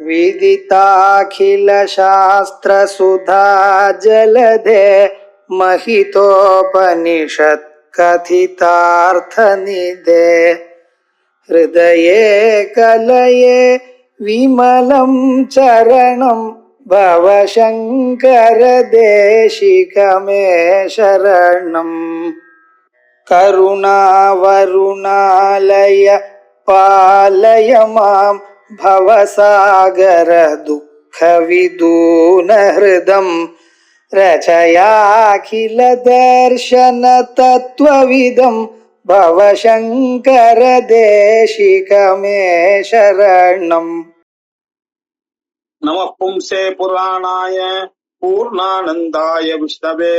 विदिताखिलशास्त्रसुधा जलधे महितोपनिषत् कथितार्थनिधे हृदये कलये विमलं चरणं भवशङ्कर देशिकमे शरणम् करुणावरुणालय पालय मां भवसागर दुःखविदूनहृदं रचयाखिल दर्शन तत्त्वविदं भवशङ्कर देशिकमे शरणम्। नमः पुंसे पुराणाय पूर्णानन्दाय विष्णवे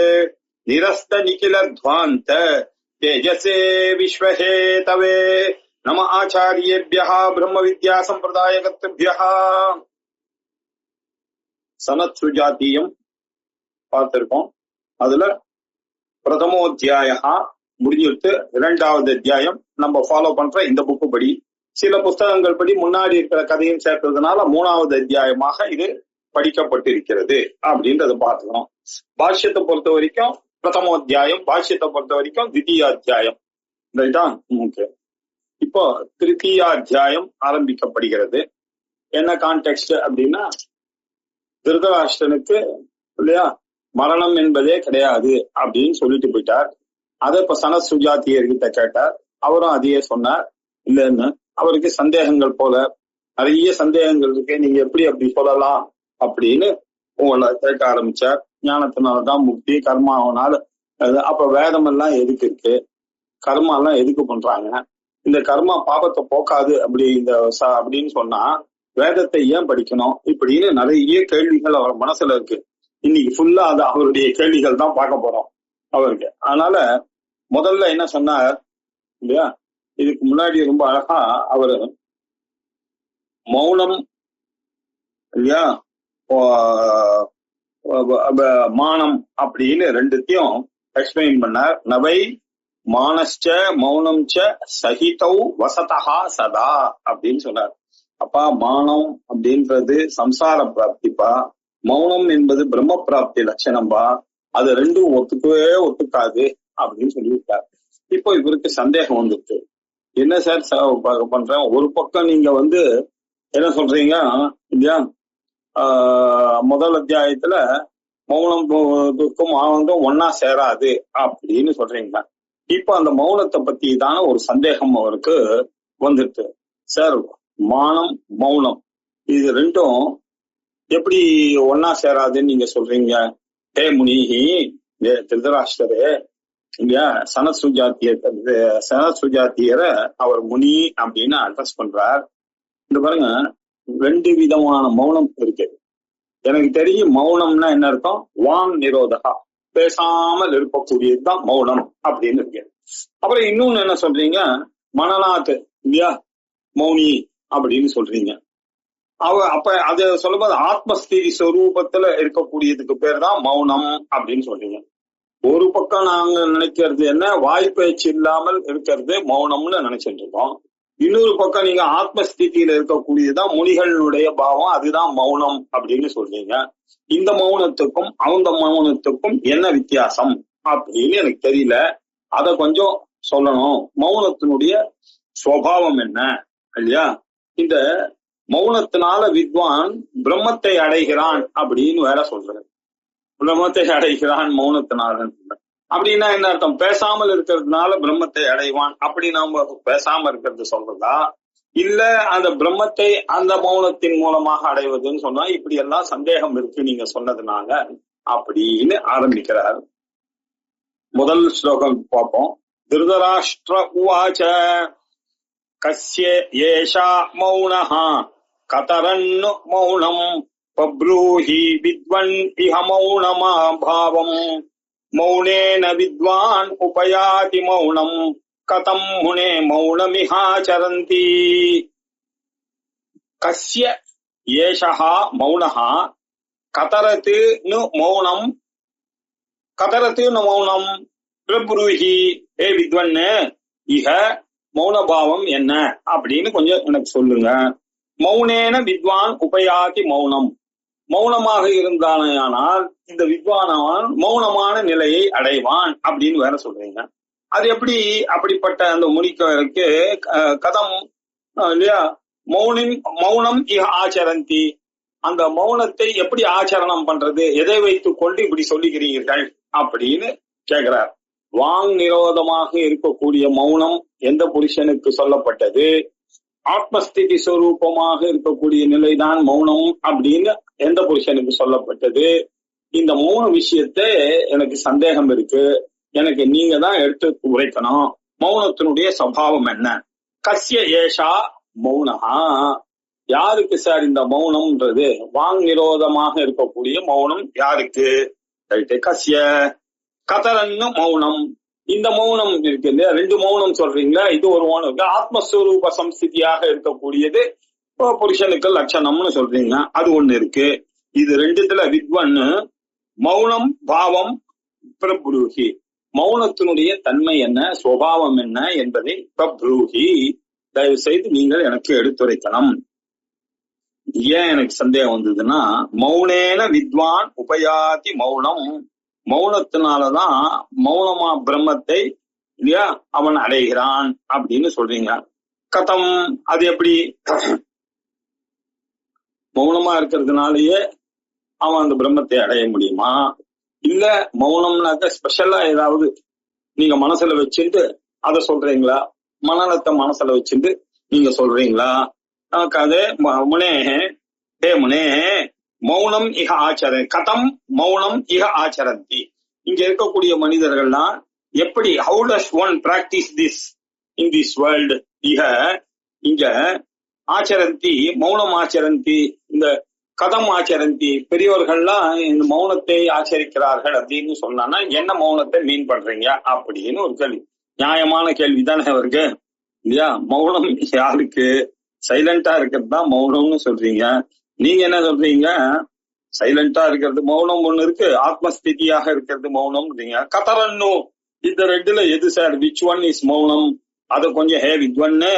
निरस्त निखिल ध्वान्त तेजसे विश्वहेतवे नम आचार्येभ्यः ब्रह्म विद्या संप्रदायकर्तृभ्यः। சனத் சுஜாத்தியம் பார்த்திருக்கோம். அதுல பிரதமோத்தியாயா முடிஞ்சிட்டு இரண்டாவது அத்தியாயம் நம்ம ஃபாலோ பண்ற இந்த புக்கு படி சில புஸ்தகங்கள் படி முன்னாடி இருக்கிற கதையும் சேர்த்ததுனால மூணாவது அத்தியாயமாக இது படிக்கப்பட்டிருக்கிறது அப்படின்றத பார்த்துக்கணும். பாஷ்யத்தை பொறுத்த வரைக்கும் பிரதமோத்தியாயம், பாஷ்யத்தை பொறுத்த வரைக்கும் தித்தியாத்தியாயம். ரைட்டா? ஓகே. இப்போ திருத்தீயாத்தியாயம் ஆரம்பிக்கப்படுகிறது. என்ன கான்டெக்ட் அப்படின்னா, திருதராஷ்டிரனுக்கு இல்லையா மரணம் என்பதே கிடையாது அப்படின்னு சொல்லிட்டு போயிட்டார். அதை இப்ப சனத் சுஜாத்தியர்கிட்ட கேட்டார். அவரும் அதையே சொன்னார். இல்லைன்னு அவருக்கு சந்தேகங்கள் போல நிறைய சந்தேகங்கள் இருக்கு, நீங்க எப்படி அப்படி சொல்லலாம் அப்படின்னு உங்களை கேட்க ஆரம்பிச்சார். ஞானத்தினாலதான் முக்தி, கர்மாவனால. அப்ப வேதம் எல்லாம் எதுக்கு இருக்கு, கர்மா எல்லாம் எதுக்கு பண்றாங்க, இந்த கர்மா பாபத்தை போக்காது அப்படின்னு சொன்னா வேதத்தை ஏன் படிக்கணும், இப்படின்னு நிறைய கேள்விகள் அவர் மனசுல இருக்கு. இன்னைக்கு ஃபுல்லா அது அவருடைய கேள்விகள் தான் பார்க்க போறோம் அவருக்கு. அதனால முதல்ல என்ன சொன்னார் இல்லையா, இதுக்கு முன்னாடி ரொம்ப அழகா அவரு மௌனம் இல்லையா மானம் அப்படின்னு ரெண்டுத்தையும் எக்ஸ்பிளைன் பண்ணார். நவை மானச்ச மௌனம்ச்ச சகிதௌ வசதா சதா அப்படின்னு சொன்னார். அப்பா, மானம் அப்படின்றது சம்சார பிராப்திப்பா, மௌனம் என்பது பிரம்ம பிராப்தி லட்சணம்பா, அது ரெண்டும் ஒத்துக்கவே ஒத்துக்காது அப்படின்னு சொல்லிவிட்டார். இப்போ இவருக்கு சந்தேகம் வந்துருக்கு. என்ன சார் பண்றேன், ஒரு பக்கம் நீங்க என்ன சொல்றீங்க இல்லையா, முதல் அத்தியாயத்துல மௌனத்துக்கும் ஆனந்தம் ஒன்னா சேராது அப்படின்னு சொல்றீங்க. இப்ப அந்த மௌனத்தை பத்தி தானே ஒரு சந்தேகம் அவருக்கு வந்துட்டு. சார், மானம் மௌனம் இது ரெண்டும் எப்படி ஒன்னா சேராதுன்னு நீங்க சொல்றீங்க? ஹே முனிஹி, திருதராஷ்டிரரே இல்லையா, சனத் சுஜாத்தியரை அவர் முனி அப்படின்னு அட்ரஸ் பண்றார். இந்த பாருங்க, ரெண்டு விதமான மௌனம் இருக்கு. எனக்கு தெரியும் மௌனம்னா என்ன அர்த்தம், வாங் நிரோதகா, பேசாமல் இருக்கக்கூடியதுதான் மௌனம் அப்படின்னு இருக்கு. அப்புறம் இன்னொன்னு என்ன சொல்றீங்க, மனநாத் இல்லையா மௌனி அப்படின்னு சொல்றீங்க. அப்ப அது சொல்லும்போது ஆத்மஸ்திதி ஸ்வரூபத்துல இருக்கக்கூடியதுக்கு பேர் தான் மௌனம் அப்படின்னு சொல்றீங்க. ஒரு பக்கம் நாங்க நினைக்கிறது என்ன, வாய்ப்பேச்சு இல்லாமல் இருக்கிறது மௌனம்னு நினைச்சிட்டு இருக்கோம். இன்னொரு பக்கம் நீங்க ஆத்மஸ்திதியில இருக்கக்கூடியதுதான் முனிகளுடைய பாவம், அதுதான் மௌனம் அப்படின்னு சொல்றீங்க. இந்த மௌனத்துக்கும் அந்த மௌனத்துக்கும் என்ன வித்தியாசம் அப்படின்னு எனக்கு தெரியல, அத கொஞ்சம் சொல்லணும். மௌனத்தினுடைய சுவாவம் என்ன இல்லையா, இந்த மௌனத்தினால வித்வான் பிரம்மத்தை அடைகிறான் அப்படின்னு வேற சொல்றேன். பிரம்மத்தை அடைகிறான் மௌனத்தினால அப்படின்னா என்ன அர்த்தம், பேசாமல் இருக்கிறதுனால பிரம்மத்தை அடைவான் அப்படி நாம பேசாம இருக்கிறது சொல்றதா, இல்ல அந்த பிரம்மத்தை அந்த மௌனத்தின் மூலமாக அடைவதுன்னு சொன்னா, இப்படி எல்லாம் சந்தேகம் இருக்கு நீங்க சொன்னதுனால அப்படின்னு ஆரம்பிக்கிறார். முதல் ஸ்லோகம் பார்ப்போம். திருதராஷ்டிர உவாச்ச கஸ்ய ஏஷா மௌனஹ கதரன்னு மௌனம் பப்ரூஹி வித்வன் இஹ மௌனமா பாவம் மௌனேன வித்வான் உபயாதி மௌனம் கதம் முனே மௌனமிஹாச்சரந்தி. கஸ்ய ஏஷஹ மௌனஹ கதரத்து நு மௌனம், கதரத்து நு மௌனம் பிரப்ரூஹி, ஏ வித்வன் இஹ மௌனபாவம் என்ன அப்படின்னு கொஞ்சம் எனக்கு சொல்லுங்க. மௌனேன வித்வான் உபயாதி மௌனம். மௌனமாக இருந்தானால் இந்த வித்வானவன் மௌனமான நிலையை அடைவான் அப்படின்னு வேற சொல்றீங்க. அது எப்படி அப்படிப்பட்ட அந்த முனிக்கு கதம் இல்லையா மௌனம் இஹ ஆச்சரந்தி, அந்த மௌனத்தை எப்படி ஆச்சரணம் பண்றது, எதை வைத்துக் கொண்டு இப்படி சொல்லுகிறீர்கள் அப்படின்னு கேட்கிறார். வாங் நிரோதமாக இருக்கக்கூடிய மௌனம் எந்த புருஷனுக்கு சொல்லப்பட்டது, ஆத்மஸ்திதி ஸ்வரூபமாக இருக்கக்கூடிய நிலைதான் மௌனம் அப்படின்னு எந்த புருஷனுக்கு சொல்லப்பட்டது. இந்த மௌன விஷயத்தை எனக்கு சந்தேகம் இருக்கு, எனக்கு நீங்க தான் எடுத்து உரைக்கணும். மௌனத்தினுடைய சபாவம் என்ன? கஸ்ய ஏஷா மௌனஹா, யாருக்கு சார் இந்த மௌனம்ன்றது? வாங் நிரோதமாக இருக்கக்கூடிய மௌனம் யாருக்கு? கஸ்ய கதரன்னு மௌனம். இந்த மௌனம் இருக்கு இல்லையா, ரெண்டு மௌனம் சொல்றீங்களா, இது ஒரு மௌனம் இருக்கு. ஆத்மஸ்வரூப சம்ஸ்திதியாக இருக்கக்கூடியது புருஷனுக்கு லட்சணம்னு சொல்றீங்க, அது ஒண்ணு இருக்கு. இது ரெண்டுத்துல வித்வன் மௌனம் பாவம் பிரப்ரூஹி, மௌனத்தினுடைய தன்மை என்ன, சுபாவம் என்ன என்பதை பிரப்ரூஹி தயவு செய்து நீங்கள் எனக்கு எடுத்துரைக்கணும். ஏன் எனக்கு சந்தேகம் வந்ததுன்னா, மௌனேன வித்வான் உபயாதி மௌனம், மௌனத்தினாலதான் மௌனமா பிரம்மத்தை இல்லையா அவன் அடைகிறான் அப்படின்னு சொல்றீங்க. கதம், அது எப்படி? மௌனமா இருக்கிறதுனாலயே அவன் அந்த பிரம்மத்தை அடைய முடியுமா? இல்ல மௌனம்னாக்க ஸ்பெஷலா ஏதாவது நீங்க மனசுல வச்சுட்டு அதை சொல்றீங்களா, மனநத்தை மனசுல வச்சுட்டு நீங்க சொல்றீங்களா? அது முனே ஹே முனே மௌனம் இக ஆச்சர கதம் மௌனம் இக ஆச்சரந்தி. இங்க இருக்கக்கூடிய மனிதர்கள்லாம் எப்படி, how does one practise this in this world? இங்க ஆச்சரந்தி மௌனம் ஆச்சரந்தி, இந்த கதம் ஆச்சரந்தி, பெரியவர்கள்லாம் இந்த மௌனத்தை ஆச்சரிக்கிறார்கள் அப்படின்னு சொன்னா என்ன மௌனத்தை மீன் பண்றீங்க அப்படின்னு ஒரு கேள்வி. நியாயமான கேள்விதானே அவருக்கு இல்லையா? மௌனம் யாருக்கு? சைலண்டா இருக்கிறது தான் மௌனம்னு சொல்றீங்க. நீங்க என்ன சொல்றீங்க? சைலண்டா இருக்கிறது மௌனம் ஒண்ணு இருக்கு, ஆத்மஸ்திதியாக இருக்கிறது மௌனம்ன்றீங்க. கதரன்னு, இந்த ரெண்டுல எது சார், விச் ஒன் இஸ் மௌனம்? அத கொஞ்சம் ஹே வித்வன்னு,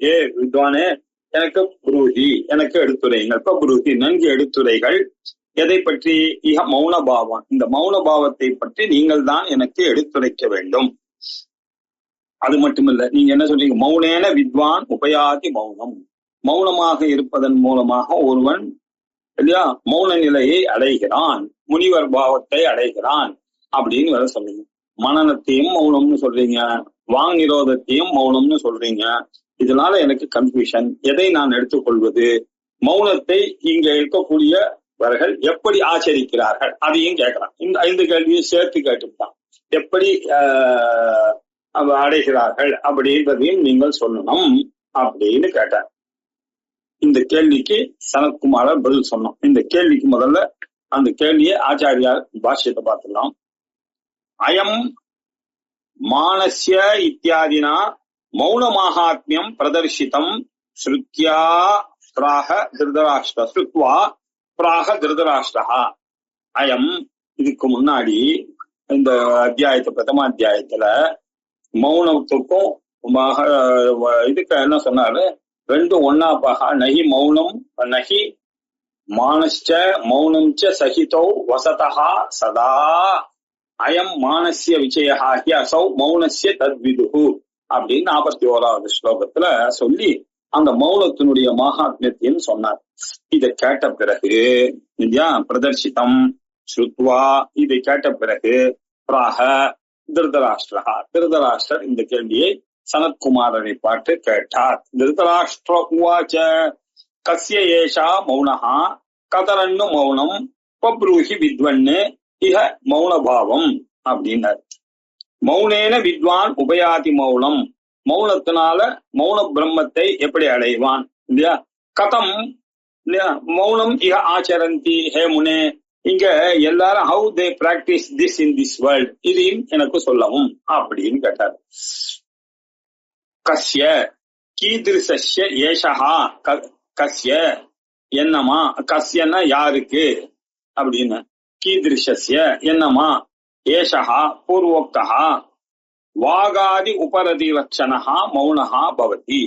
ஏ வித்வானே எனக்கு புரூஹி, எனக்கு எடுத்துரைங்கள். இப்ப புரூஹி நன்கு எடுத்துரைகள். எதை பற்றி? இக மௌன பாவம், இந்த மௌன பாவத்தை பற்றி நீங்கள் தான் எனக்கு எடுத்துரைக்க வேண்டும். அது மட்டுமில்ல, நீங்க என்ன சொல்றீங்க? மௌனேன வித்வான் உபயாதி மௌனம், மௌனமாக இருப்பதன் மூலமாக ஒருவன் இல்லையா மௌன நிலையை அடைகிறான், முனிவர் பாவத்தை அடைகிறான் அப்படின்னு வேற சொல்றீங்க. மனநத்தையும் மௌனம்னு சொல்றீங்க, வாங் நிரோதத்தையும் மௌனம்னு சொல்றீங்க. இதனால எனக்கு கன்ஃபியூஷன். எதை நான் எடுத்துக்கொள்வது? மௌனத்தை இங்க இருக்கக்கூடியவர்கள் எப்படி ஆச்சரிக்கிறார்கள் அதையும் கேட்கலாம். இந்த 5 கேள்வியை சேர்த்து கேட்டுட்டான். எப்படி அடைகிறார்கள் அப்படின்றதையும் நீங்கள் சொல்லணும் அப்படின்னு கேட்டார். இந்த கேள்விக்கு சனத்குமாரர் பதில் சொன்னோம். இந்த கேள்விக்கு முதல்ல அந்த கேள்வியை ஆச்சாரியார் பாஷ்யத்தை பார்த்துக்கலாம். அயம் மானஸ்ய இத்தியாதினா மௌன மகாத்மியம் பிரதர்ஷிதம் ஸ்ருத்யா பிராக திருதராஷ்டிர ஸ்ருத்வா பிராக திருதராஷ்டிரா. அயம், இதுக்கு முன்னாடி இந்த அத்தியாயத்தை பிரதம அத்தியாயத்துல மௌனத்துக்கும் இதுக்கு என்ன சொன்னாரு? ரெண்டும் ஒன்னா பாக. நகி மௌனம் நகி மானஸ்ச மௌனம் ச சகிதௌ வசதா சதா அயம் மானஸ்ய விஜயஹி அசௌ மௌனஸ்ய தத்விதுஹு அப்படின்னு 41வது ஸ்லோகத்துல சொல்லி அந்த மௌனத்தினுடைய மகாத்மியத்தையும் சொன்னார். இதை கேட்ட பிறகு இல்லையா பிரதர்ஷிதம் ஸ்ருத்வா, இதை கேட்ட பிறகு பிராக திருதராஷ்டிரா, திருதராஷ்டிரர் இந்த கேள்வியை சனத்குமாரரை பார்த்து கேட்டார். திருதராஷ்டிர உவாச்ச கஸ்ய ஏஷா மௌனஹா கதரன்னு மௌனம் பப்ரூஹி வித்வன்னு இஹ மௌனபாவம் அப்படின்னார். மௌனேன வித்வான் உபயாதி மௌனம், மௌனத்தினால மௌன பிரம்மத்தை எப்படி அடைவான் இல்லையா? கதம் இல்லையா மௌனம் இஹ ஆச்சரந்தி ஹே முனே, இங்க எல்லாரும் how they practise this in this world, இதையும் எனக்கு சொல்லவும் அப்படின்னு கேட்டார். கஸ்ய கீதிருஷ்ய ஏஷஹா, கஸ்ய என்னமா, கஸ்யன்னா யாருக்கு அப்படின்னு, கீதிருஷ்ய என்னமா, ஏஷஹா பூர்வோக்தஹா வாகாதி உபரதி லட்சணஹா மௌனஹா பவதி,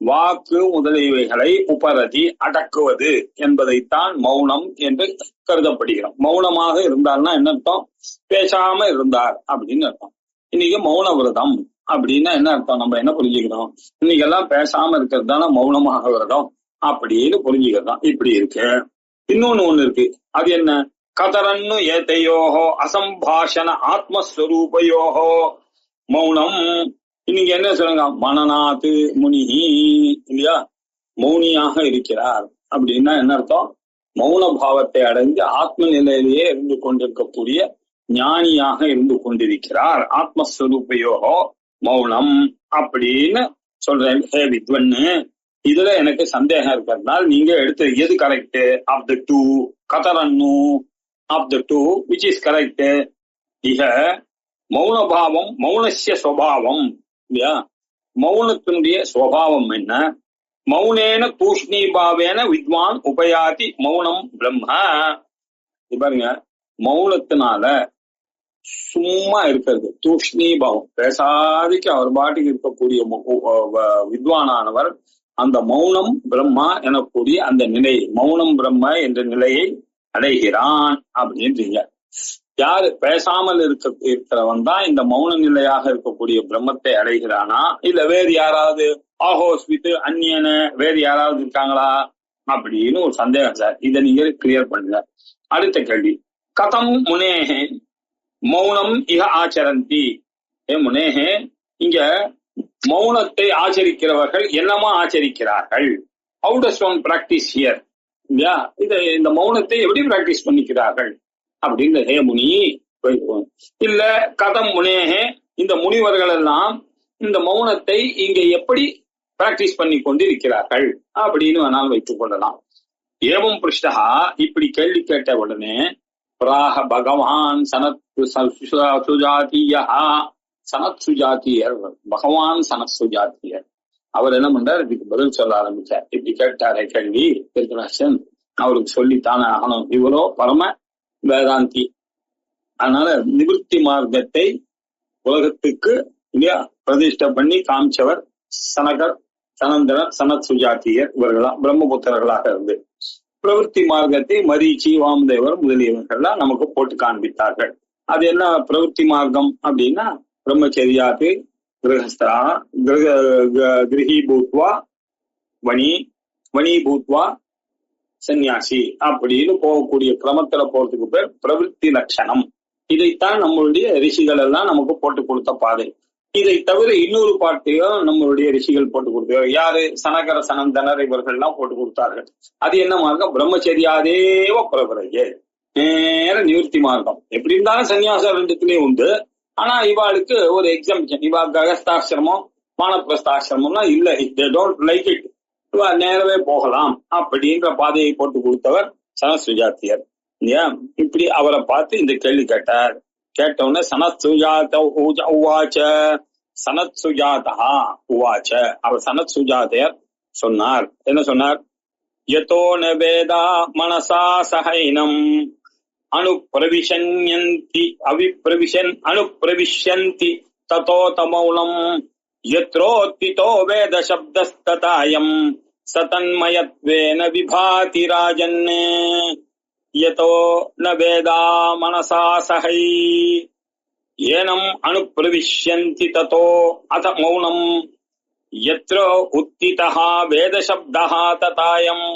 வாக்கு முதலியவைகளை உபரதி அடக்குவது என்பதைத்தான் மௌனம் என்று கருதப்படுகிறோம். மௌனமாக இருந்தார்னா என்ன அர்த்தம்? பேசாம இருந்தார் அப்படின்னு அர்த்தம். இன்னைக்கு மௌன விரதம் அப்படின்னா என்ன அர்த்தம்? நம்ம என்ன புரிஞ்சுக்கிறோம்? இன்னைக்கு எல்லாம் பேசாம இருக்கிறது தானே மௌனமாக விரதம் அப்படின்னு புரிஞ்சுக்கிறோம். இப்படி இருக்கு. இன்னொன்னு இருக்கு. அது என்ன? கதரன்னு ஏத்தையோகோ அசம்பாஷண ஆத்மஸ்வரூபயோகோ மௌனம். இன்னைக்கு என்ன சொல்லுங்க? மனநாத்து முனி இல்லையா, மௌனியாக இருக்கிறார் அப்படின்னா என்ன அர்த்தம்? மௌன பாவத்தை அடைந்து ஆத்ம நிலையிலேயே இருந்து கொண்டிருக்கக்கூடிய ஞானியாக இருந்து கொண்டிருக்கிறார். ஆத்மஸ்வரூபயோகோ மௌனம் அப்படின்னு சொல்றேன். ஹே வித்வன்னு, இதுல எனக்கு சந்தேகம் இருக்கிறதுனால நீங்க எடுத்து எது கரெக்ட் ஆஃப் த டூ? கதரன்னு of the two which is correct? இக மௌனபாவம் மௌனஸ்ய சுவாவம் இல்லையா? மௌனத்தினுடைய சுவாவம் என்ன? மௌனேன தூஷ்ணீபாவேன வித்வான் உபயாதி மௌனம் பிரம்ம. பாருங்க, மௌனத்தினால சும்மா இருக்கிறது தூஷ்ணீபாவம், பேசாதிக்கு அவர் பாட்டுக்கு இருக்கக்கூடிய வித்வானானவர் அந்த மௌனம் பிரம்மா எனக்கூடிய அந்த நிலை, மௌனம் பிரம்ம என்ற நிலையை அடைகிறான் அப்படின்றீங்க. யாரு பேசாமல் இருக்கிறவன் தான் இந்த மௌன நிலையாக இருக்கக்கூடிய பிரம்மத்தை அடைகிறானா, இல்ல வேறு யாராவது ஆஹோஸ்வித்து அந்நியன வேறு யாராவது இருக்காங்களா அப்படின்னு ஒரு சந்தேகம் சார். இதை நீங்க கிளியர் பண்ணுங்க. அடுத்த கேள்வி, கதம் முனேஹே மௌனம் இக ஆச்சரந்தி. முனேஹே, இங்க மௌனத்தை ஆச்சரிக்கிறவர்கள் என்னமா ஆச்சரிக்கிறார்கள்? How does one practice here? இல்லையா, இந்த மௌனத்தை எப்படி பிராக்டிஸ் பண்ணிக்கிறார்கள் அப்படிங்கிற ஹே முனி. இல்ல கதம் முனேஹே, இந்த முனிவர்கள் எல்லாம் இந்த மௌனத்தை இங்க எப்படி பிராக்டிஸ் பண்ணி கொண்டு இருக்கிறார்கள் அப்படின்னு வேணாலும் வைத்துக் கொள்ளலாம். ஏவம் பிருஷ்டா, இப்படி கேள்வி கேட்ட உடனே பிராக பகவான் சனத் சுஜாத்தியா, சனத் சுஜாத்தியர், பகவான் சனத் சுஜாத்தியர் அவர் என்ன பண்றார்? இதுக்கு பதில் சொல்ல ஆரம்பிச்சார். இப்படி கேட்டாரே கேள்வி திருதராஷ்டிரன், அவருக்கு சொல்லித்தானே ஆகணும். இவரோ பரம வேதாந்தி, அதனால நிவர்த்தி மார்க்கத்தை உலகத்துக்கு இல்லையா பிரதிஷ்டை பண்ணி காமிச்சவர் சனகர், சனந்தரர், சனத் சுஜாத்தியர் இவர்களா பிரம்மபுத்திரர்களாக இருந்து பிரவருத்தி மார்க்கத்தை மரீச்சி, வாமதேவர் முதலியவர்கள்லாம் நமக்கு போட்டு காண்பித்தார்கள். அது என்ன பிரவருத்தி மார்க்கம் அப்படின்னா, பிரம்மச்சரியாத்து கிரகஸ்தா கிரகி பூத்வா வணி பூத்வா சன்னியாசி அப்படின்னு போகக்கூடிய கிரமத்துல போறதுக்கு பேர் பிரவருத்தி லட்சணம். இதைத்தான் நம்மளுடைய ரிஷிகள் எல்லாம் நமக்கு போட்டு கொடுத்த பாதை. இதை தவிர இன்னொரு பாட்டையும் நம்மளுடைய ரிஷிகள் போட்டு கொடுத்தார்கள். யாரு? சனகர, சனந்தனர் இவர்கள்லாம் போட்டு கொடுத்தார்கள். அது என்ன மார்க்கம்? பிரம்மச்சரியாதேவ பிரபரையே, நேர நிவர்த்தி மார்க்கம். எப்படி இருந்தாலும் சன்னியாசம் ரெண்டுத்துலயும் உண்டு. ஆனா இவாளுக்கு ஒரு எக்ஸாம்பிஷன், இவா ககஸ்தாசிரமம் வானப்பிரஸ்தாசிரமம்லாம் இல்லை, தே டோன்ட் லைக் இட், இவா நேரவே போகலாம் அப்படின்ற பாதையை போட்டு கொடுத்தவர் சனத் சுஜாத்தியர். இப்படி அவரை பார்த்து இந்த கேள்வி கேட்டார். கேட்டவுடனே சனத் சுஜாத உவாச்ச, சனத் சுஜாதா உவாச்ச, அவர் சனத் சுஜாதையர் சொன்னார். என்ன சொன்னார்? யதோ ந வேதா மனசா சஹைனம் அனுப்பிரவிஷன்யந்தி அனுப்பிரவிஷ்யந்தி ததோ தமௌனம் யத்ரோத்திதோ வேத சப்தஸ்ததாயம் சதன்மயத்வேன விபாதி ராஜன். யதோ ந வேதா மனசா சஹை ஏனம் அனுப்பிரவிஷ்யந்தி ததோ அத மௌனம் யத்ர உத்திதஹ வேதசப்தஹ ததாயம்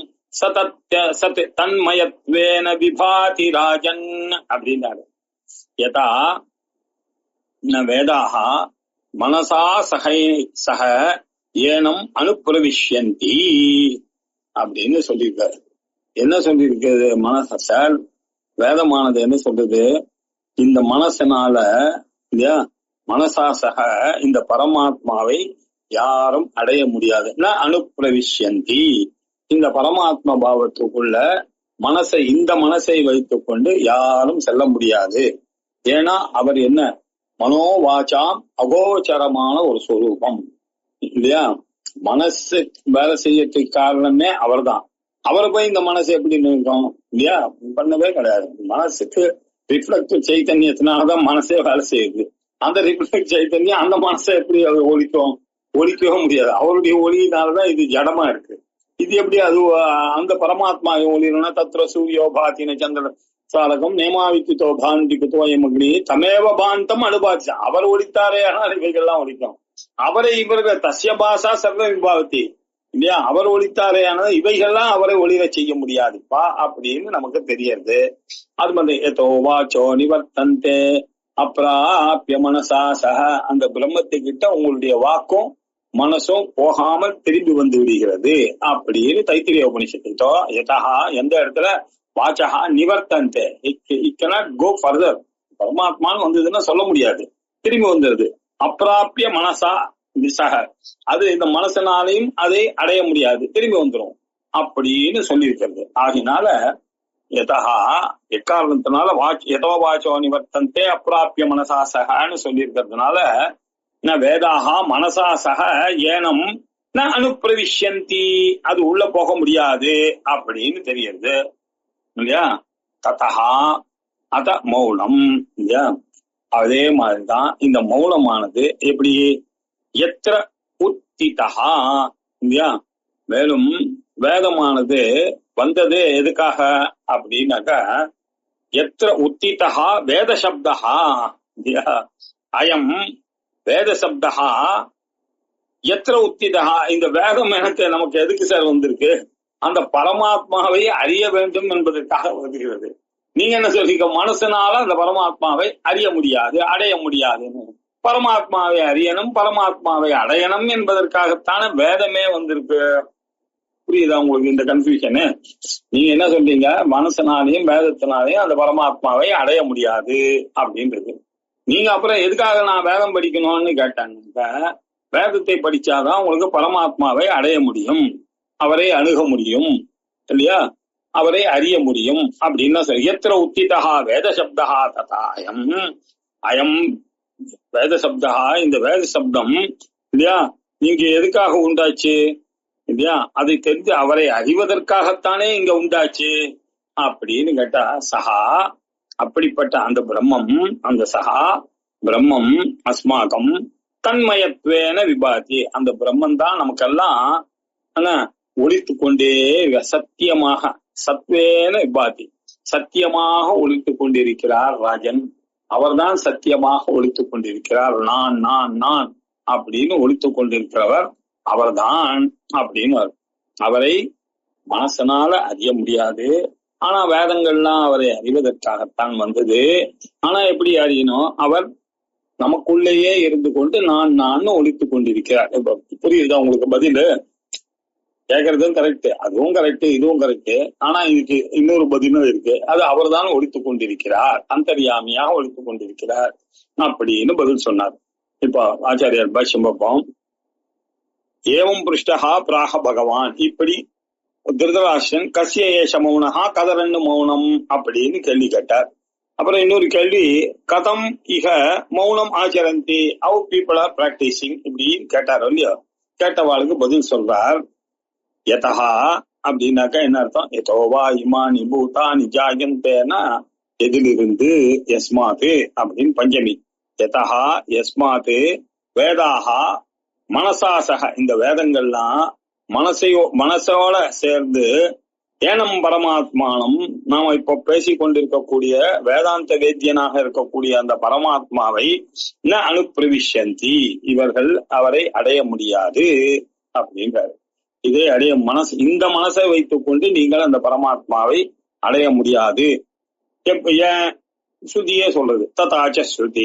சத் தன்மயத்வேன விபாதி ராஜன் அப்படின்னாரு. யதா ந வேதாஹ மனசா சஹ ஏனம் அனுப்பிரவிஷ்யந்தி அப்படின்னு சொல்லியிருக்காரு. என்ன சொல்லியிருக்கிறது? சார் வேதமானது என்ன சொல்றது? இந்த மனசனால இல்லையா, மனசாசக இந்த பரமாத்மாவை யாரும் அடைய முடியாது. அனுப்பிரவிஷ்யந்தி, இந்த பரமாத்மா பாவத்துக்குள்ள இந்த மனசை வைத்துக் கொண்டு யாரும் செல்ல முடியாது. ஏன்னா அவர் என்ன? மனோவாச்சாம் அகோச்சரமான ஒரு சொரூபம் இல்லையா. மனசு வேலை செய்யறதுக்கு காரணமே அவர் தான். அவரை போய் இந்த மனசு எப்படி நிற்கும் இல்லையா? பண்ணவே கிடையாது. மனசுக்கு ரிஃப்ளெக்டிவ் சைத்தன்யத்தினாலதான் மனசே வேலை செய்யுது. அந்த ரிஃப்ளெக்ட் சைத்தன்யம் அந்த மனசை எப்படி ஒழிக்கும்? ஒழிக்கவே முடியாது. அவருடைய ஒளியினாலதான் இது ஜடமா இருக்கு. இது எப்படி அது அந்த பரமாத்மா ஒளினா தத்ர சூரியோ பாத்தின சந்திர சாலகம் நேமாவிக்குத்தோ பாண்டிக்குத்தோ எமக்னி தமேவ பாந்தம் அனுபாதிச்ச. அவர் ஒழித்தாரே ஆனால் இவைகள்லாம் ஒழிக்கும். அவரை இவர்கள் தஸ்ய பாசா சர்வ விபாவத்தி இல்லையா, அவர் ஒழித்தாரே ஆனால் இவைகள்லாம் அவரை ஒளிர செய்ய முடியாதுப்பா அப்படின்னு நமக்கு தெரியறது. அது வந்து ஏதோ வாச்சோ நிவர்த்தந்தே அப்ராப்ய மனசா சக, அந்த பிரம்மத்தை கிட்ட உங்களுடைய வாக்கும் மனசும் போகாமல் திரும்பி வந்து விடுகிறது அப்படின்னு தைத்திரிய உபனிஷத்தோ யதா எந்த இடத்துல வாச்சகா நிவர்த்தந்தே இட் cannot go further. பரமாத்மான்னு வந்ததுன்னா சொல்ல முடியாது, திரும்பி வந்துடுது. அப்ராப்ய மனசா விசக, அது இந்த மனசனாலையும் அதை அடைய முடியாது, திரும்பி வந்துடும் அப்படின்னு சொல்லியிருக்கிறது. ஆகினால யதா எக்காரணத்தினால எதோ வாச்சோ நிவர்த்தந்தே அப்ராப்ய மனசா சகன்னு சொல்லியிருக்கிறதுனால வேதாக மனசா சக ஏனம் ந அனுப்பிரவிஷ்யந்தி, அது உள்ள போக முடியாது அப்படின்னு தெரியுது இல்லையா. ததா அத மௌனம் இல்லையா. அதே மாதிரிதான் இந்த மௌனமானது எப்படி எத்திர உத்திதா இல்லையா. மேலும் வேதமானது வந்தது எதுக்காக அப்படின்னாக்கா எத்திர உத்திதா வேத சப்தா இல்லையா. அயம் வேத சப்தா எத்திர உத்திதா, இந்த வேதம் எனக்கு நமக்கு எதுக்கு சார் வந்திருக்கு, அந்த பரமாத்மாவை அறிய வேண்டும் என்பதற்காக வருகிறது. நீங்க என்ன சொல்றீங்க, மனசனால அந்த பரமாத்மாவை அறிய முடியாது அடைய முடியாதுன்னு. பரமாத்மாவை அறியணும் பரமாத்மாவை அடையணும் என்பதற்காகத்தான வேதமே வந்திருக்கு. புரியுதா உங்களுக்கு இந்த கன்ஃபியூஷனு? நீங்க என்ன சொல்றீங்க, மனசனாலையும் வேதத்தினாலையும் அந்த பரமாத்மாவை அடைய முடியாது அப்படின்றது. நீங்க அப்புறம் எதுக்காக நான் வேதம் படிக்கணும்னு கேட்டாங்க. வேதத்தை படிச்சாதான் உங்களுக்கு பரமாத்மாவை அடைய முடியும், அவரை அணுக முடியும் இல்லையா, அவரை அறிய முடியும் அப்படின்னு சொல்லி எத்திர உத்திதா வேத சப்தா ததா அயம் அயம் வேத சப்தா, இந்த வேத சப்தம் இல்லையா நீங்க எதுக்காக உண்டாச்சு இல்லையா, அதை தெரிந்து அவரை அறிவதற்காகத்தானே இங்க உண்டாச்சு அப்படின்னு கேட்டா சகா, அப்படிப்பட்ட அந்த பிரம்மம், அந்த சகா பிரம்மம் அஸ்மாகம் தன்மயத்வேன விபாதி, அந்த பிரம்மன் தான் நமக்கெல்லாம் ஒழித்து கொண்டே சத்தியமாக சத்வேன விபாதி, சத்தியமாக ஒழித்து கொண்டிருக்கிறார் ராஜன். அவர்தான் சத்தியமாக ஒழித்து கொண்டிருக்கிறார். நான் நான் நான் அப்படின்னு ஒழித்து கொண்டிருக்கிறவர் அவர்தான் அப்படின்னு. அவரை மனசனால அறிய முடியாது, ஆனா வேதங்கள்லாம் அவரை அறிவதற்காகத்தான் வந்தது. ஆனா எப்படி அறியணும், அவர் நமக்குள்ளேயே இருந்து கொண்டு நான் நான் ஒழித்து கொண்டிருக்கிறார். புரியுதா உங்களுக்கு பதில்? கேட்கறதும் கரெக்ட், அதுவும் கரெக்ட், இதுவும் கரெக்ட். ஆனா இதுக்கு இன்னொரு பதிலும் இருக்கு, அது அவர் தான் ஒழித்து கொண்டிருக்கிறார், அந்தர்யாமியாக ஒழித்து கொண்டிருக்கிறார் அப்படின்னு பதில் சொன்னார். இப்போ ஆச்சாரியார் பாஷ்யம் பார்ப்போம். ஏவம் பிருஷ்டஹா பிராக பகவான், இப்படி திருதராஷ்டிரன் கஸ்ய ஏஷ மௌனஹா கதரன்னு மௌனம் அப்படின்னு கேள்வி கேட்டார். அப்புறம் இன்னொரு கேள்வி, கதம் இக மௌனம் ஆச்சரந்தி, ஹவ் பீப்புள் ஆர் பிராக்டிசிங் இப்படின்னு கேட்டார் இல்லையா. கேட்டவாளுக்கு பதில் சொல்றார். யதா அப்படின்னாக்கா என்ன அர்த்தம், யதோவா இமானி பூதானி ஜாயந்தேனா, எதிலிருந்து, யஸ்மாத்து அப்படின்னு பஞ்சமி. யதா யஸ்மாத்து வேதாகா மனசாசக, இந்த வேதங்கள்லாம் மனசோட சேர்ந்து ஏனம் பரமாத்மானம், நாம இப்ப பேசி கொண்டிருக்கக்கூடிய வேதாந்த வேத்தியனாக இருக்கக்கூடிய அந்த பரமாத்மாவை ந அனுப்பிரவிஷ்யந்தி, இவர்கள் அவரை அடைய முடியாது அப்படின்றாரு. இதை அடைய மனசு, இந்த மனசை வைத்துக் கொண்டு நீங்கள் அந்த பரமாத்மாவை அடைய முடியாது. ஏன் ஸ்ருதியே சொல்றது, ததாச்ச ஸ்ருதி,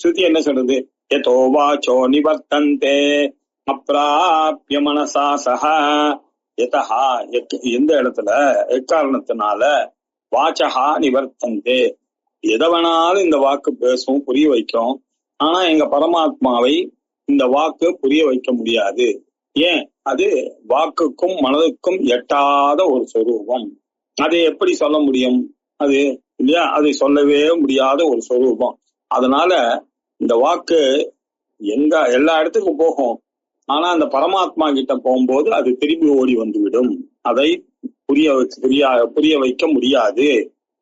ஸ்ருதி என்ன சொல்றது, யதோ வாச்சோ நிவர்த்தந்தே அப்ராப்ய மனசா சஹ, யதா எந்த இடத்துல எக்காரணத்தினால வாச்சகா நிவர்த்தந்தே, எதை வேணாலும் இந்த வாக்கு பேசும் புரிய வைக்கும், ஆனா எங்க பரமாத்மாவை இந்த வாக்கு புரிய வைக்க முடியாது. ஏன், அது வாக்குக்கும் மனதுக்கும் எட்டாத ஒரு சொரூபம், அதை எப்படி சொல்ல முடியும், அது இல்லையா, அதை சொல்லவே முடியாத ஒரு சொரூபம். அதனால இந்த வாக்கு எல்லா இடத்துக்கும் போகும், ஆனா அந்த பரமாத்மா கிட்ட போகும்போது அது திரும்பி ஓடி வந்துவிடும், அதை புரிய வைக்க முடியாது.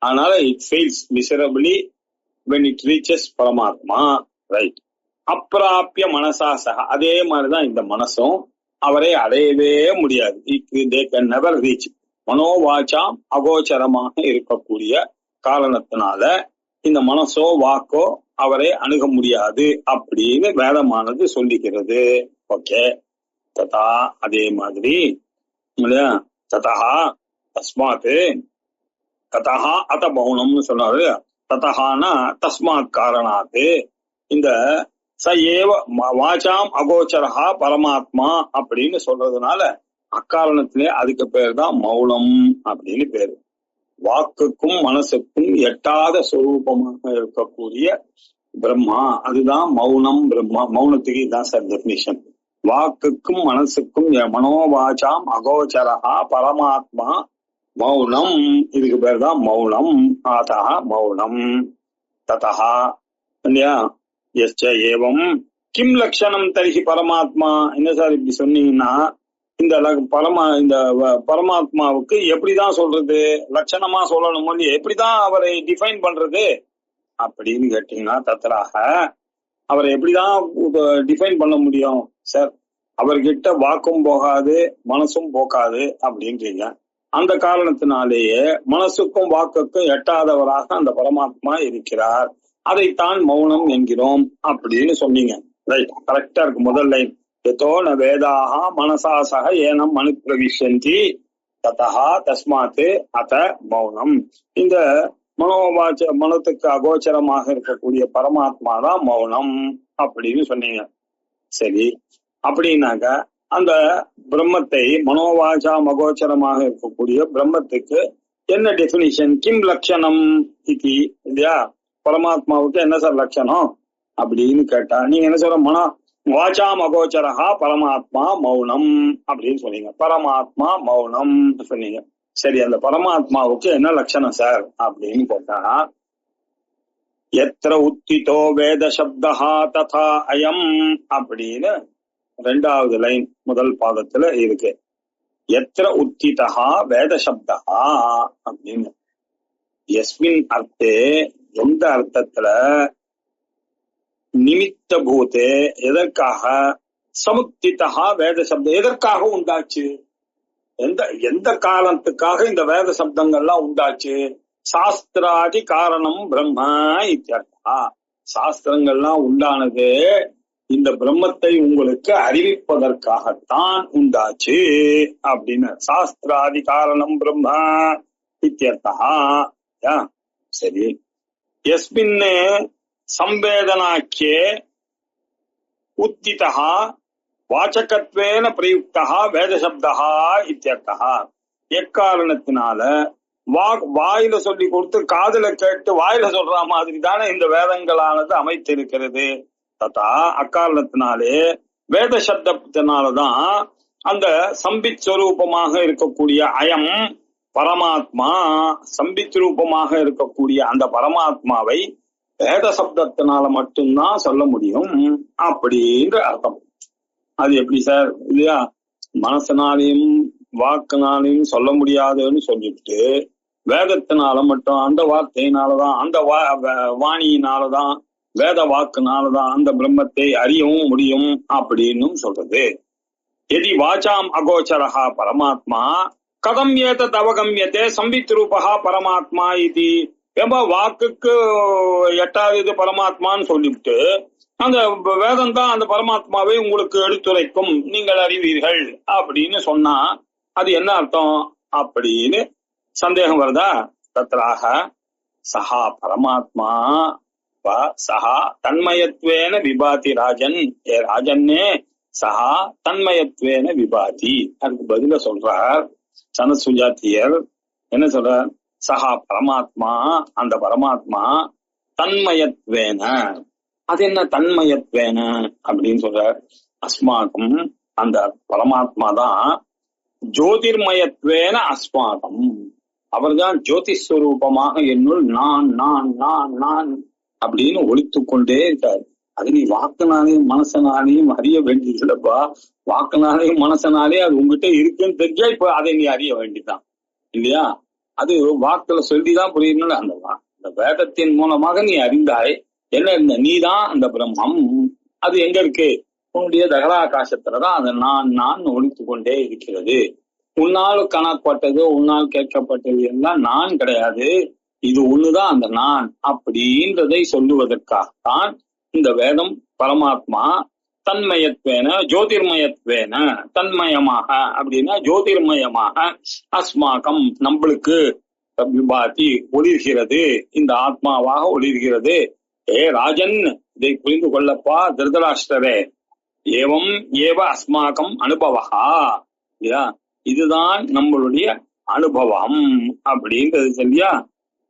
அதனால it fails miserably when it reaches பரமாத்மா, ரைட். அப்பிராபிய மனசா சக, அதே மாதிரிதான் இந்த மனசும் அவரை அடையவே முடியாது. they can never reach. மனோவாச்சாம் அகோச்சரமாக இருக்கக்கூடிய காரணத்தினால இந்த மனசோ வாக்கோ அவரை அணுக முடியாது அப்படின்னு வேதமானது சொல்லிக்கிறது. ஓகே, ததா அதே மாதிரி ததா தஸ்மாத் ததா அத மௌனம்னு சொன்னாரு. ததஹானா தஸ்மாத் காரணாத்து, இந்த ச ஏவ வாச்சாம் அகோச்சரஹா பரமாத்மா அப்படின்னு சொல்றதுனால அக்காரணத்திலே அதுக்கு பேர் தான் மௌனம் அப்படின்னு பேரு. வாக்குக்கும் மனசுக்கும் எட்டாத சொரூபமாக இருக்கக்கூடிய பிரம்மா, அதுதான் மௌனம். பிரம்மா மௌனத்துக்கு இதுதான் சார் டெபினிஷன். வாக்குக்கும் மனசுக்கும் மனோவாச்சாம் அகோச்சரஹா பரமாத்மா மௌனம், இதுக்கு பேர் தான் மௌனம். ஆதா மௌனம். ததா இல்லையா எஸ்ச ஏவம் கிம் லட்சணம் தரிசி பரமாத்மா. என்ன சார் இப்படி சொன்னீங்கன்னா இந்த பரமாத்மாவுக்கு எப்படிதான் சொல்றது, லட்சணமா சொல்லணும், எப்படிதான் அவரை டிஃபைன் பண்றது அப்படின்னு கேட்டீங்கன்னா, தத்ராக அவரை எப்படிதான் டிஃபைன் பண்ண முடியும் சார்? அவர்கிட்ட வாக்கும் போகாது மனசும் போகாது அப்படின்றீங்க. அந்த காரணத்தினாலேயே மனசுக்கும் வாக்குக்கும் எட்டாதவராக அந்த பரமாத்மா இருக்கிறார். அதைத்தான் மௌனம் என்கிறோம் அப்படின்னு சொன்னீங்க. ரைட், கரெக்டா இருக்கு. முதல் லைன், எதோ ந வேதாக மனசா சக ஏனம் அனுப்பிரவிஷந்தி ததா தஸ்மாத் அத மௌனம். இந்த மனோவாச்ச மனத்துக்கு அகோச்சரமாக இருக்கக்கூடிய பரமாத்மா தான் மௌனம் அப்படின்னு சொன்னீங்க. சரி, அப்படின்னாக்க அந்த பிரம்மத்தை மனோவாச்சா மகோச்சரமாக இருக்கக்கூடிய பிரம்மத்துக்கு என்ன டெபினிஷன்? கிம் லட்சணம் இது இல்லையா? பரமாத்மாவுக்கு என்ன சார் லட்சணம் அப்படின்னு கேட்டா நீங்க என்ன சொல்ற? மன வாச்சா மகோச்சரஹா பரமாத்மா மௌனம் அப்படின்னு சொன்னீங்க. பரமாத்மா மௌனம் சொன்னீங்க. சரி, அந்த பரமாத்மாவுக்கு என்ன லட்சணம் சார் அப்படின்னு கேட்டா, எத்திர உத்திதோ வேத சப்தஹா ததா அயம் அப்படின்னு ரெண்டாவது லைன் முதல் பாதத்துல இருக்கு. எத்திர உத்திதா வேத சப்தஹா அப்படின்னு, எஸ்மின் அர்த்தே, எந்த அர்த்தத்துல, நிமித்த பூதே எதற்காக, சமுத்திதா வேத சப்தம் எதற்காக உண்டாச்சு, எந்த காரணத்துக்காக இந்த வேத சப்தங்கள்லாம் உண்டாச்சு? சாஸ்திராதி காரணம் பிரம்ம இத்தியர்த்தா. சாஸ்திரங்கள்லாம் உண்டானது இந்த பிரம்மத்தை உங்களுக்கு அறிவிப்பதற்காகத்தான் உண்டாச்சு அப்படின்னு. சாஸ்திராதி காரணம் பிரம்ம இத்தியர்த்தா. சரி, எஸ்மின் சம்வேதனாக்கியே உத்திதா வாச்சகத்வேன பிரயுக்தா வேதசப்தா இத்தியர்த்தா. எக்காரணத்தினால வாயில சொல்லி கொடுத்து காதுல கேட்டு வாயில சொல்ற மாதிரி தானே இந்த வேதங்களானது அமைத்திருக்கிறது. ததா அக்காரணத்தினாலே வேத சப்தத்தினாலதான் அந்த சம்பித் ஸ்வரூபமாக இருக்கக்கூடிய அயம் பரமாத்மா, சம்பித் ரூபமாக இருக்கக்கூடிய அந்த பரமாத்மாவை வேத சப்தத்தினால மட்டும்தான் சொல்ல முடியும் அப்படின்ற அர்த்தம். அது எப்படி சார் இல்லையா? மனசனாலையும் வாக்குனாலையும் சொல்ல முடியாதுன்னு சொல்லிட்டு வேதத்தினால மட்டும், அந்த வார்த்தையினாலதான், அந்த வாணியினாலதான், வேத வாக்குனாலதான் அந்த பிரம்மத்தை அறியவும் முடியும் அப்படின்னு சொல்றது. எதி வாச்சாம் அகோச்சரஹா பரமாத்மா கதம் ஏதத் அவகம்யதே சம்பித் ரூபஹா பரமாத்மா இது. ஏன்பா வாக்குக்கு எட்டாவது பரமாத்மான்னு சொல்லிவிட்டு அந்த வேதம் தான் அந்த பரமாத்மாவை உங்களுக்கு எடுத்துரைக்கும், நீங்கள் அறிவீர்கள் அப்படின்னு சொன்னா அது என்ன அர்த்தம் அப்படின்னு சந்தேகம் வருதா? தத்ராக சஹா பரமாத்மா சஹா தன்மயத்வேன விபாதி ராஜன். ஏ ராஜன்னே சஹா தன்மயத்வேன விபாதி. அதுக்கு பதில சொல்றார் சனசுஜாத்தியர். என்ன சொல்றார்? சஹா பரமாத்மா, அந்த பரமாத்மா தன்மயத்வேன. அது என்ன தன்மயத்வேன அப்படின்னு சொல்றார்? அஸ்மாகம், அந்த பரமாத்மா தான் ஜோதிர்மயத்வேன அஸ்மாகம். அவர்தான் ஜோதிஸ்வரூபமாக என்னுள் நான் நான் நான் நான் அப்படின்னு ஒழித்து கொண்டே இருக்காரு. அது நீ வாக்குனாலையும் மனசனாலையும் அறிய வேண்டியதுலப்பா. வாக்குனாலையும் மனசனாலேயும் அது உங்ககிட்ட இருக்குன்னு தெரிஞ்சா இப்ப அதை நீ அறிய வேண்டிதான் இல்லையா? அது வாக்குல சொல்லிதான் புரியணும்னு அந்த வேதத்தின் மூலமாக நீ அறிந்தாய். என்ன இருந்த நீதான் அந்த பிரம்மம் அது எங்க இருக்கு? உன்னுடைய தகராகாசத்துலதான் அது நான் ஒழித்து கொண்டே இருக்கிறது. உன்னால் காணப்பட்டது, உன்னால் கேட்கப்பட்டது எல்லாம் நான் கிடையாது, இது ஒண்ணுதான் அந்த நான் அப்படின்றதை சொல்லுவதற்காகத்தான் இந்த வேதம் பரமாத்மா தன்மயத்வேன ஜோதிர்மயத்வேன, தன்மயமாக அப்படின்னா ஜோதிர்மயமாக, அஸ்மாக்கம் நம்மளுக்கு விபாதி ஒளிர்கிறது, இந்த ஆத்மாவாக ஒளிர்கிறது. ஏ ராஜன், இதை புரிந்து கொள்ளப்பா திருதராஷ்டிரரே, ஏவம் ஏவ அஸ்மாக்கம் அனுபவா, இல்லையா, இதுதான் நம்மளுடைய அனுபவம் அப்படின்றது சரியா.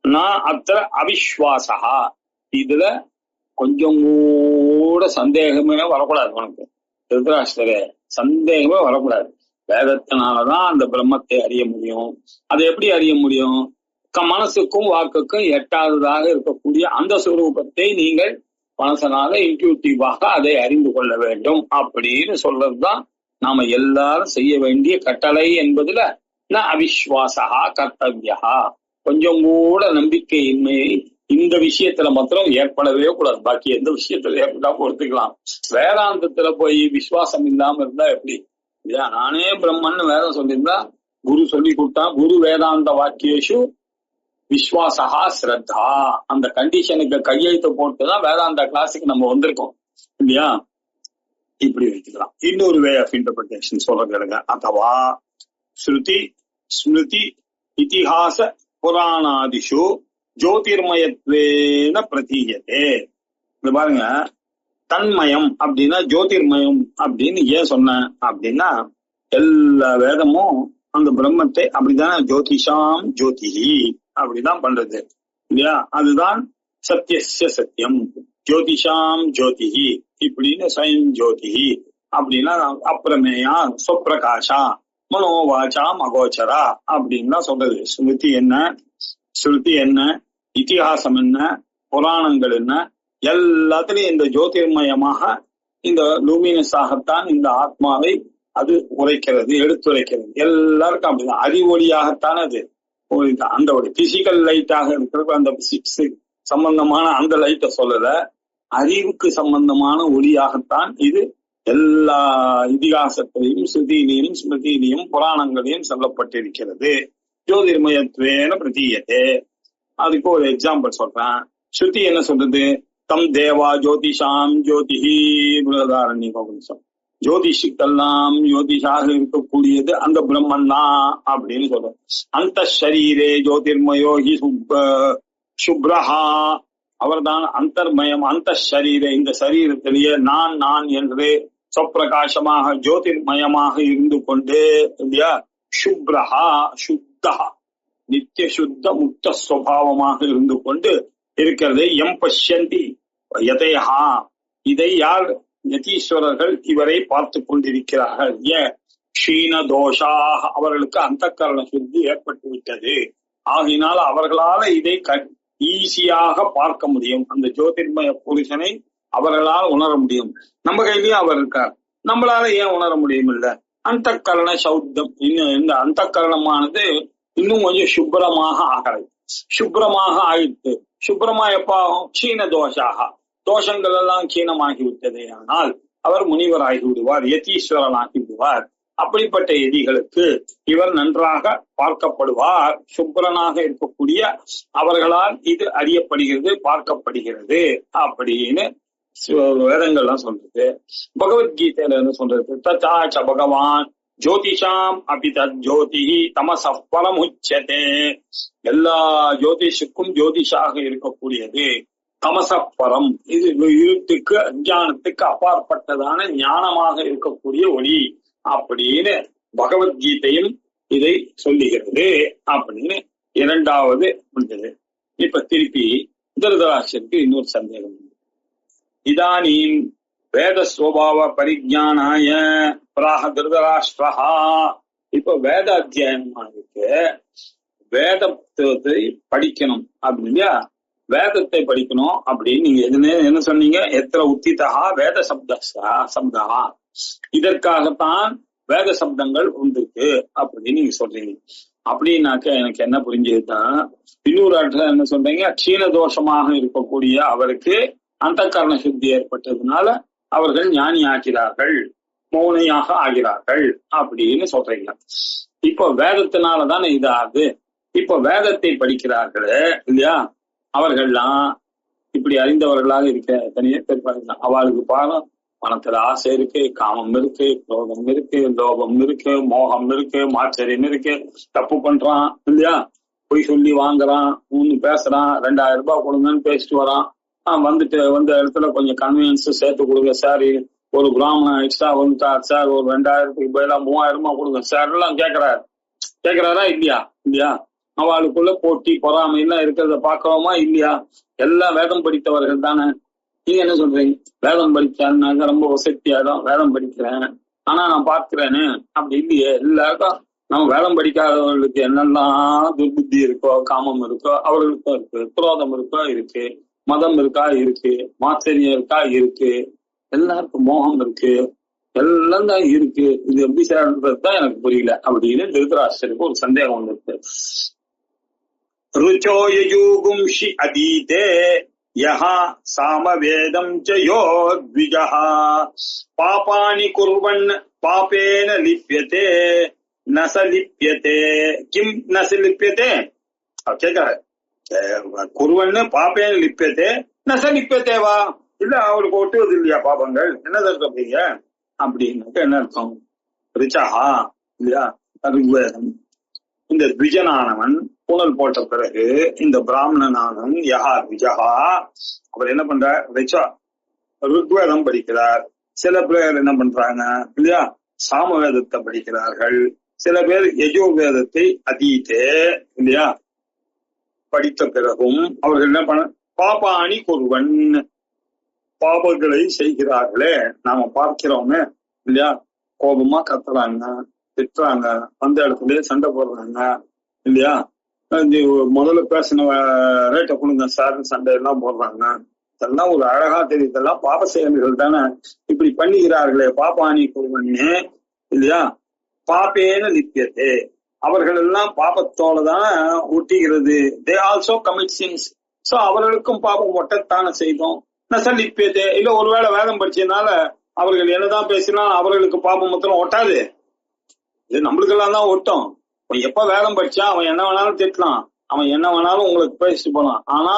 நான் அத்த அவிஸ்வாசா, இதுல கொஞ்சம் கூட சந்தேகமே வரக்கூடாது உனக்கு திருதராஷ்டிரரே, சந்தேகமே வரக்கூடாது. வேதத்தினாலதான் அந்த பிரம்மத்தை அறிய முடியும். அதை எப்படி அறிய முடியும்? மனசுக்கும் வாக்குக்கும் எட்டாததாக இருக்கக்கூடிய அந்த சுரூபத்தை நீங்கள் மனசனால இன்ட்யூட்டிவாக அதை அறிந்து கொள்ள வேண்டும் அப்படின்னு சொல்றதுதான் நாம எல்லாரும் செய்ய வேண்டிய கட்டளை என்பதுல அவிஸ்வாசா கர்த்தவ்யா. கொஞ்சம் கூட நம்பிக்கையின்மையை இந்த விஷயத்துல மாத்திரம் ஏற்படவே கூடாது. பாக்கி எந்த விஷயத்துல ஏற்பட்டா பொறுத்துக்கலாம். வேதாந்தத்துல போய் விசுவாசம் இல்லாம இருந்தா எப்படி? இல்லையா, நானே பிரம்மன் வேதம் சொல்லியிருந்தா, குரு சொல்லி கொடுத்தா, குரு வேதாந்த வாக்கியேஷு விஸ்வாசா ஸ்ரத்தா, அந்த கண்டிஷனுக்கு கையெழுத்து போட்டுதான் வேதாந்த கிளாஸுக்கு நம்ம வந்திருக்கோம் இல்லையா. இப்படி வைக்கலாம். இன்னொரு வே ஆஃப் இன்டர்பிரிட்டேஷன் சொல்றதுங்க. அதுவா ஸ்ருதி ஸ்மிருதி இதிஹாச புராணாதிஷு ஜோதிர்மயத்வேன பிரதீயதே. இது பாருங்க, தன்மயம் அப்படின்னா ஜோதிர்மயம் அப்படின்னு ஏன் சொன்ன அப்படின்னா, எல்லா வேதமும் அந்த பிரம்மத்தை அப்படித்தானே ஜோதிஷாம் ஜோதிஹி அப்படிதான் பண்றது இல்லையா. அதுதான் சத்தியஸ்ய சத்தியம், ஜோதிஷாம் ஜோதிஹி இப்படின்னு ஸ்வயம் ஜோதிஹி அப்படின்னா அப்பிரமேயா சுப்பிரகாஷா மனோவாச்சா மகோச்சரா அப்படின்னு தான் சொல்றது. ஸ்மிருதி என்ன, ஸ்ருதி என்ன, இதிகாசம் என்ன, புராணங்கள் என்ன, எல்லாத்திலையும் இந்த ஜோதிர்மயமாக இந்த லூமினஸாகத்தான் இந்த ஆத்மாவை அது உரைக்கிறது, எடுத்துரைக்கிறது. எல்லாருக்கும் அப்படிதான் அறிவொளியாகத்தான் அது. அந்த ஒரு பிசிக்கல் லைட்டாக இருக்கிற அந்த பிசிக்ஸ் சம்பந்தமான அந்த லைட்டை சொல்லல, அறிவுக்கு சம்பந்தமான ஒளியாகத்தான் இது எல்லா இதிகாசத்திலையும் ஸ்ருதியிலையும் ஸ்மிருதியிலையும் புராணங்களையும் சொல்லப்பட்டிருக்கிறது. ஜோதிர்மயத்வேன பிரதீயதே. அதுக்கு ஒரு எக்ஸாம்பிள் சொல்றேன். ஸ்ருதி என்ன சொல்றது? தம் தேவா ஜோதிஷாம் ஜோதிஹி பிருஹதாரண்யகம். ஜோதிஷுக்கெல்லாம் ஜோதிஷாக இருக்கக்கூடியது அந்த பிரம்மன் தான் அப்படின்னு சொல்றோம். அந்த ஷரீரே ஜோதிர்மயோகி சுப்ரஹா, அவர்தான் அந்தர்மயம். அந்த ஷரீரே, இந்த சரீரத்திலேயே நான் நான் என்று சொப்பிரகாசமாக ஜோதிர்மயமாக இருந்து கொண்டு இல்லையா, சுப்ரஹா சுத்தா நித்திய சுத்த முக்த சுவாவமாக இருந்து கொண்டு இருக்கிறது. எம் பஷ்யந்தி யதேஹா, இதை யார் யதீஸ்வரர்கள் இவரை பார்த்து கொண்டிருக்கிறார்கள். க்ஷீண தோஷாக, அவர்களுக்கு அந்த கரண சுத்தி ஏற்பட்டு விட்டது. ஆகினால் அவர்களால இதை ஈஸியாக பார்க்க முடியும். அந்த ஜோதிர்மய புருஷனை அவர்களால் உணர முடியும். நம்ம கையிலயும் அவர் இருக்கார், நம்மளால ஏன் உணர முடியும்? இல்ல, அந்த கரண சௌத்தம், இன்னும் இந்த அந்த கரணமானது இன்னும் கொஞ்சம் சுப்ரமாக ஆகிறது. சுப்ரமாக ஆயிடுத்து. சுப்ரமா எப்ப ஆகும்? க்ஷீண தோஷாக, தோஷங்கள் எல்லாம் கீணமாகி விட்டதே. ஆனால் அவர் முனிவராகி விடுவார், யதீஸ்வரனாகி விடுவார். அப்படிப்பட்ட எதிகளுக்கு இவர் நன்றாக பார்க்கப்படுவார். சுப்ரனாக இருக்கக்கூடிய அவர்களால் இது அறியப்படுகிறது, பார்க்கப்படுகிறது அப்படின்னு வேதங்கள்லாம் சொல்றது. பகவத்கீதையில என்ன சொல்றது? ததாச்ச பகவான் ஜோதிஷாம் அபி தத் ஜோதிஹி தமஸ பரமுச்யதே. எல்லா ஜோதிஷுக்கும் ஜோதிஷாக இருக்கக்கூடியது தமசப்பரம், இது இருட்டுக்கு அஞ்ஞானத்துக்கு அப்பாற்பட்டதான ஞானமாக இருக்கக்கூடிய ஒளி அப்படின்னு பகவத்கீதையும் இதை சொல்லுகிறது அப்படின்னு இரண்டாவது வந்தது. இப்ப திருப்பி திருதராஷ்டிரருக்கு இன்னொரு சந்தேகம். இதானீம் வேத ஸ்வபாவ பரிஜானாய பிராக திருதராஷ்டிரஹா. இப்ப வேத அத்தியாயமானதுக்கு வேதத்தை படிக்கணும் அப்படின்னா, வேதத்தை படிக்கணும் அப்படின்னு நீங்க என்ன சொன்னீங்க? எத்திர உத்திதா வேத சப்தா, இதற்காகத்தான் வேத சப்தங்கள் வந்திருக்கு அப்படின்னு நீங்க சொல்றீங்க. அப்படின்னாக்க எனக்கு என்ன புரிஞ்சதுதான், இன்னொரு இடத்துல என்ன சொல்றீங்க? க்ஷீண தோஷமாக இருக்கக்கூடிய அவருக்கு அந்த கரண சுத்தி ஏற்பட்டதுனால அவர்கள் ஞானி ஆகிறார்கள், மௌனியாக ஆகிறார்கள் அப்படின்னு சொல்றீங்க. இப்போ வேதத்தினாலதானே இது ஆகுது. இப்போ வேதத்தை படிக்கிறார்களே இல்லையா, அவர்கள்லாம் இப்படி அறிந்தவர்களாக இருக்க தனியே பேர் அவளுக்கு பாடம் மனத்துல ஆசை இருக்கு, காமம் இருக்கு, குரோதம் இருக்கு, லோபம் இருக்கு, மோகம் இருக்கு, மாச்சரியம் இருக்கு, தப்பு பண்றான் இல்லையா, பொய் சொல்லி வாங்குறான், பேசுறான், 2000 ரூபாய் கொடுங்கன்னு பேசிட்டு வரான். வந்துட்டு வந்த இடத்துல கொஞ்சம் கன்வீனியன்ஸ் சேர்த்து கொடுங்க சார், ஒரு கிராமம் எக்ஸ்ட்ரா வந்துட்டார் சார், ஒரு 2000 பதிலா 3000 கொடுங்க சார் எல்லாம் கேக்குறாரா இல்லையா இல்லையா. அவளுக்குள்ள போட்டி பொறாமை எல்லாம் இருக்கிறத பாக்குறோமா இல்லையா. எல்லாம் வேதம் படித்தவர்கள் தானே. நீங்க என்ன சொல்றீங்க, வேதம் படிச்சாருனாக்க ரொம்ப வசதியாதான் வேதம் படிக்கிறேன், ஆனா நான் பார்க்கிறேன்னு அப்படி இல்லையே. எல்லாருக்கும் நம்ம வேதம் படிக்காதவர்களுக்கு என்னெல்லாம் துர்புத்தி இருக்கோ, காமம் இருக்கோ அவர்களுக்கும் இருக்கு, குரோதம் இருக்கோ இருக்கு, மதம் இருக்கா இருக்கு, மாச்சரியம் இருக்கா இருக்கு, எல்லாருக்கும் மோகம் இருக்கு, எல்லாம் தான் இருக்கு. இது எப்படி சேர்ந்ததுதான் எனக்கு புரியல அப்படின்னு திருதராஷ்டிரருக்கு ஒரு சந்தேகம் வந்துருக்கு. ருச்சோ யஜூகும்ஷி அதீதே யஹா சாமவேதம் ச யோ த்விஜஹ பாபானி குர்வன் பாபேன லிப்யதே நச லிப்யதே கிம் நச லிப்யதே. கேட்கிறாரு, குருவன்னு பாப்பேன லிப்யதே நச லிப்யதேவா, இல்ல அவருக்கு ஒட்டுவது இல்லையா பாபங்கள், என்னதான் சொல்றீங்க அப்படின்னு என்ன அர்த்தம். ரிச்சஹா இல்லையா ருக்வேதம், இந்த த்விஜனானவன் பூனல் போட்ட பிறகு இந்த பிராமணனானவன் யஹா த்விஜஹா அவர் என்ன பண்றார், ரிச்சா ருக்வேதம் படிக்கிறார். சில பேர் என்ன பண்றாங்க இல்லையா, சாமவேதத்தை படிக்கிறார்கள். சில பேர் யஜுர்வேதத்தை அதீதே இல்லையா படித்த பிறகும் அவர்கள் என்ன பண்ண பாபாணி குருவன் பாபங்களை செய்கிறார்களே நாம பார்க்கிறோமே இல்லையா. கோபமா கத்துறாங்க, திட்டுறாங்க, அந்த இடத்துலயே சண்டை போடுறாங்க இல்லையா. முதல்ல பேசின ரேட்டை கொடுங்க சார் சண்டை எல்லாம் போடுறாங்க. இதெல்லாம் ஒரு அழகா தெரியுது, இதெல்லாம் பாப செயல்கள் தானே. இப்படி பண்ணுகிறார்களே பாபாணி குருவன்னு இல்லையா. பாப்பேன லிப்யத்தே, அவர்கள் எல்லாம் பாபத்தோடதான் ஒட்டிகிறது. They also commit sins. So அவர்களுக்கும் பாபம் ஒட்டத்தானே செய்தோம். நசல் லிப்யத்தே, இல்ல ஒருவேளை வேதம் படிச்சதுனால அவர்கள் என்னதான் பேசினா அவர்களுக்கு பாபம் மொத்தம் ஒட்டாது, இது நம்மளுக்கெல்லாம் தான் ஒட்டும். எப்ப வேதம் படிச்சா அவன் என்ன வேணாலும் திட்டலாம், அவன் என்ன வேணாலும் உங்களுக்கு பேசிட்டு போலாம், ஆனா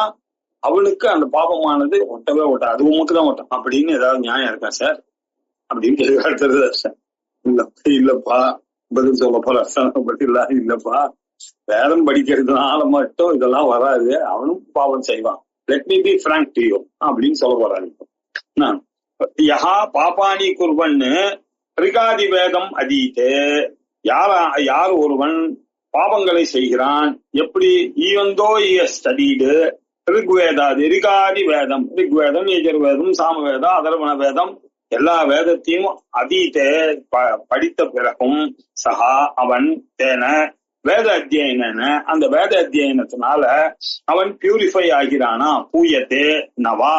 அவனுக்கு அந்த பாபமானது ஒட்டவே ஒட்டாது, அது உமக்கு தான் ஒட்டும் அப்படின்னு ஏதாவது நியாயம் இருக்கா சார் அப்படின்னு கேட்கறது சார். இல்லப்பா பதில் சொல்ல போற பதில் இல்லப்பா, வேதம் படிக்கிறதுனால மட்டும் இதெல்லாம் வராது, அவனும் பாவம் செய்வான். Let me be frank to you அப்படின்னு சொல்ல போறாரு. யஹா பாபானி குர்வன்னு ரிகாதி வேதம் அதீதே, யார் ஒருவன் பாபங்களை செய்கிறான், எப்படி ஈவந்தோ ஸ்டடீடு ரிக்வேதாதி ரிகாதி வேதம், ரிக்வேதம் யஜுர்வேதம் சாமவேதம் அதர்வண வேதம் எல்லா வேதத்தையும் அதீதே படித்த பிறகும் சகா அவன் தேன வேத அத்தியன அந்த வேத அத்தியனத்தினால அவன் பியூரிஃபை ஆகிறானா, பூயத்தே நவா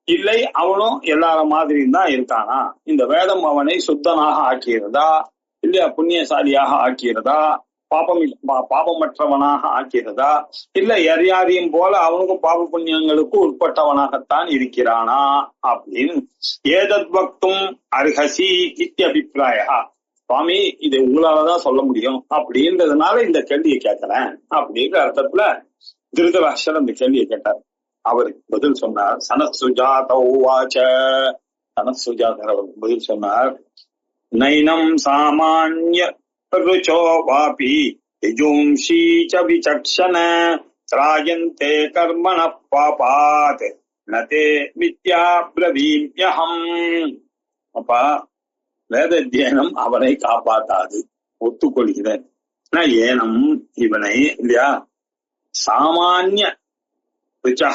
இல்லை அவனும் எல்லார மாதிரியும் தான் இருக்கானா. இந்த வேதம் அவனை சுத்தனாக ஆக்கிறதா இல்லையா, புண்ணியசாலியாக ஆக்கிறதா, பாபமற்றவனாக ஆக்கிறதா, இல்ல எரியாதையும் போல அவனுக்கும் பாப புண்ணியங்களுக்கு உட்பட்டவனாகத்தான் இருக்கிறானா அப்படின்னு ஏதத் பக்தும் அர்ஹசி இத்தியபிப்பிராயா. சுவாமி இது உங்களாலதான் சொல்ல முடியும் அப்படின்றதுனால இந்த கேள்வியை கேட்கிறேன் அப்படின்ற அர்த்தத்துல திருதராஷ்டிரர் அந்த கேள்வியை கேட்டார். அவருக்கு பதில் சொன்னார், சனத் சுஜாத உவாச்ச, சனத் சுஜாதர் அவருக்கு பதில் சொன்னார், நைனம் சாமான்ய ருச்சோ வாபி யஜும்ஷி ச விசக்ஷண த்ராயந்தே கர்மண பாபாத் நதே வித்யா ப்ரவீம்யஹம். அப்பா வேத அத்தியனம் அவனை காப்பாத்தாது, ஒத்துக்கொள்கிறேன். ஏனம் இவனை இல்லையா சாமானிய ருச்சா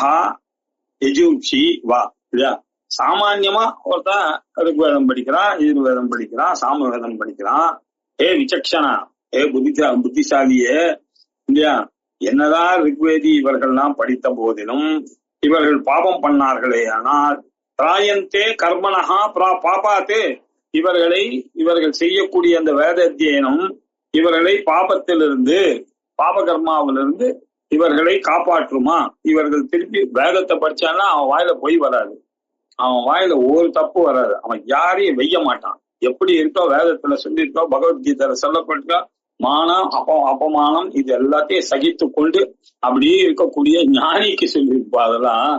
யஜும்ஷி வா இல்லையா, சாமான்யமா ஒருத்தன் ருக்வேதம் படிக்கிறான், யஜுர்வேதம் படிக்கிறான், சாமவேதம் படிக்கிறான். விசக்ஷனா புத்திசாலியே இல்லையா, என்னதான் ரிக்வேதி இவர்கள்லாம் படித்த போதிலும் இவர்கள் பாபம் பண்ணார்களே ஆனால் திராயந்தே கர்மனஹா பாபாத்தே, இவர்கள் செய்யக்கூடிய அந்த வேத அத்தியனம் இவர்களை பாபத்திலிருந்து பாபகர்மாவிலிருந்து இவர்களை காப்பாற்றுமா. இவர்கள் திருப்பி வேதத்தை படிச்சாங்கன்னா அவன் வாயில பொய் வராது, அவன் வாயில ஒரு தப்பு வராது. அவன் யாரையும் வெய்ய மாட்டான். எப்படி இருக்கோ வேதத்துல சொல்லியிருக்கோ, பகவத்கீதையில சொல்லப்பட்டிருக்கோ, மானம் அபமானம் இது எல்லாத்தையும் சகித்து கொண்டு அப்படியே இருக்கக்கூடிய ஞானிக்கு சொல்லியிருப்பா. அதெல்லாம்